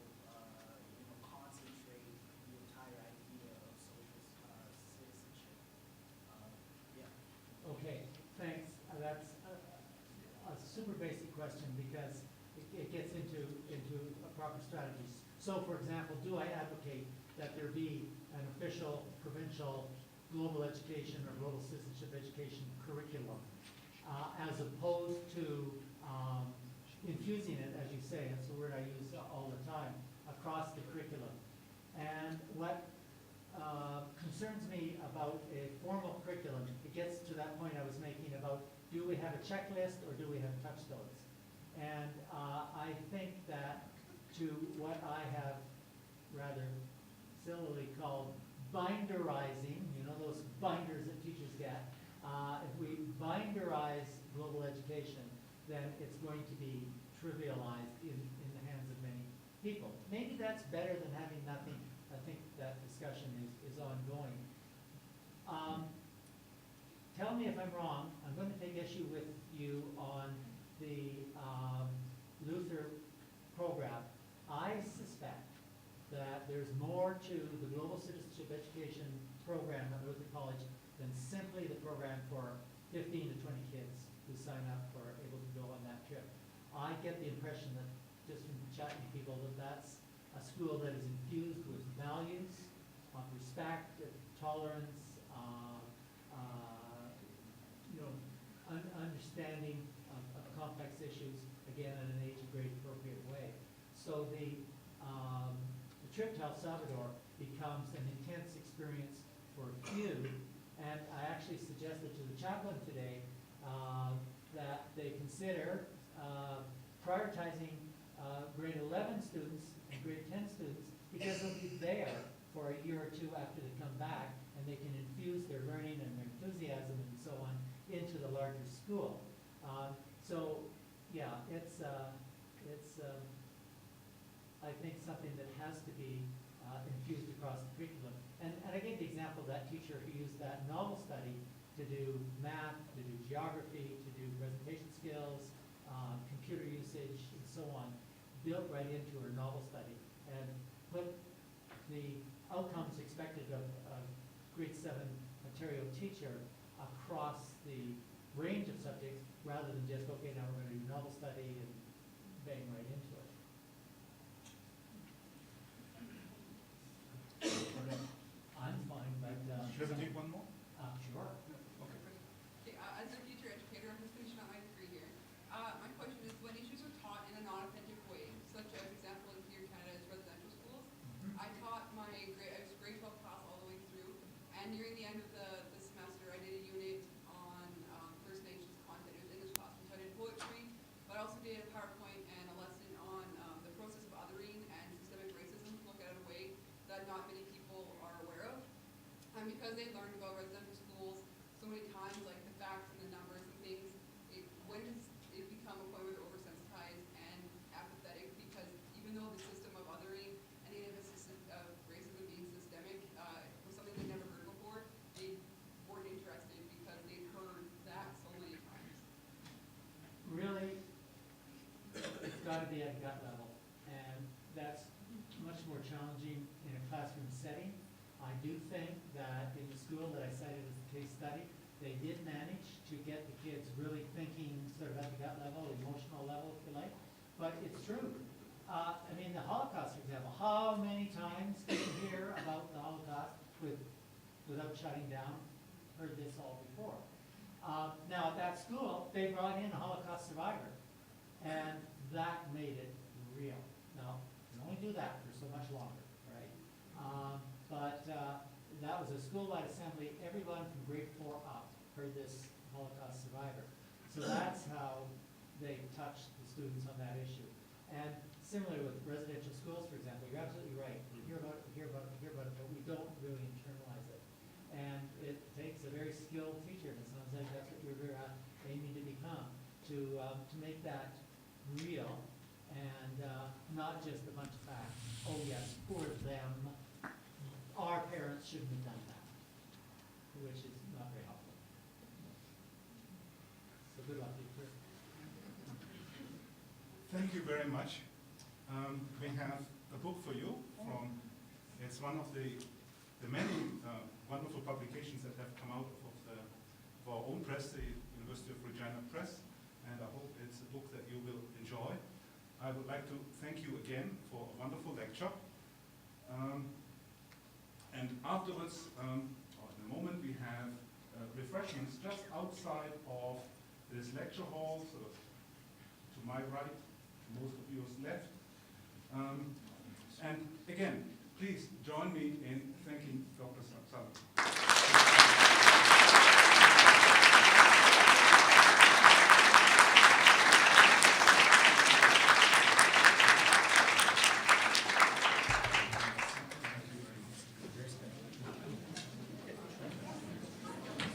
concentrate the entire idea of social citizenship? Okay, thanks. That's a super basic question because it gets into proper strategies. So, for example, do I advocate that there be an official, provincial, global education or global citizenship education curriculum, as opposed to infusing it, as you say, that's the word I use all the time, across the curriculum. And what concerns me about a formal curriculum, it gets to that point I was making about, do we have a checklist or do we have touchstones? And I think that to what I have rather sillily called binderizing, those binders that teachers get, if we binderize global education, then it's going to be trivialized in the hands of many people. Maybe that's better than having nothing. I think that discussion is ongoing. Tell me if I'm wrong. I'm going to take issue with you on the Luther program. I suspect that there's more to the Global Citizenship Education program at Luther College than simply the program for 15 to 20 kids who sign up or are able to go on that trip. I get the impression that just from chatting to people that that's a school that is infused with values of respect, tolerance, understanding of complex issues, again, in an age-grade appropriate way. So the trip to El Salvador becomes an intense experience for a few, and I actually suggested to the chaplain today that they consider prioritizing grade 11 students and grade 10 students because they'll be there for a year or two after they come back, and they can infuse their learning and their enthusiasm and so on into the larger school. So, yeah, it's I think something that has to be infused across the curriculum. And I gave the example of that teacher who used that novel study to do math, to do geography, to do presentation skills, computer usage, and so on, built right into her novel study, and put the outcomes expected of a grade 7 Ontario teacher across the range of subjects rather than just, okay, now we're going to do novel study and bang right into it. I'm fine, but... Should I take one more? Sure. Okay. Okay, as a future educator, I'm just finishing up my degree here. My question is, when issues are taught in a non-authentic way, such as example in here in Canada's residential schools, I taught I was grade 12 class all the way through, and nearing the end of the semester, I did a unit on First Nations content. It was English class, so I did poetry, but I also did a PowerPoint and a lesson And because they learned about residential schools so many times, like the facts and the numbers and things, when does it become a point where they're oversensitized and apathetic? Because even though the system of othering and the of racism being systemic was something they never heard before, they weren't interested because they'd heard that so many times. Really, it's got to be at gut level, and that's much more challenging in a classroom setting. I do think that in the school that I cited as a case study, they did manage to get the kids really thinking sort of at the gut level, emotional level, if you like. But it's true. I mean, the Holocaust, for example, how many times did you hear about the Holocaust without shutting down? Heard this all before. Now, at that school, they brought in a Holocaust survivor, and that made it real. Now, you can only do that for so much longer, right? But that was a school-wide assembly. Everyone from grade 4 up heard this Holocaust survivor. So that's how they touched the students on that issue. And similarly with residential schools, for example, you're absolutely right. We hear about it, we hear about it, we hear about it, but we don't really internalize it. And it takes a very skilled teacher, and it sounds like that's what you're aiming to become, to make that real and not just a bunch of facts. Oh yes, poor them. Our parents shouldn't have done that, which is not very helpful. So good luck to you, Chris. Thank you very much. We have a book for you from, it's one of the many wonderful publications that have come out of our own press, the University of Regina Press, and I hope it's a book that you will enjoy. I would like to thank you again for a wonderful lecture. And afterwards, or in a moment, we have refreshments just outside of this lecture hall, sort of to my right, to most of yours left. And again, please join me in thanking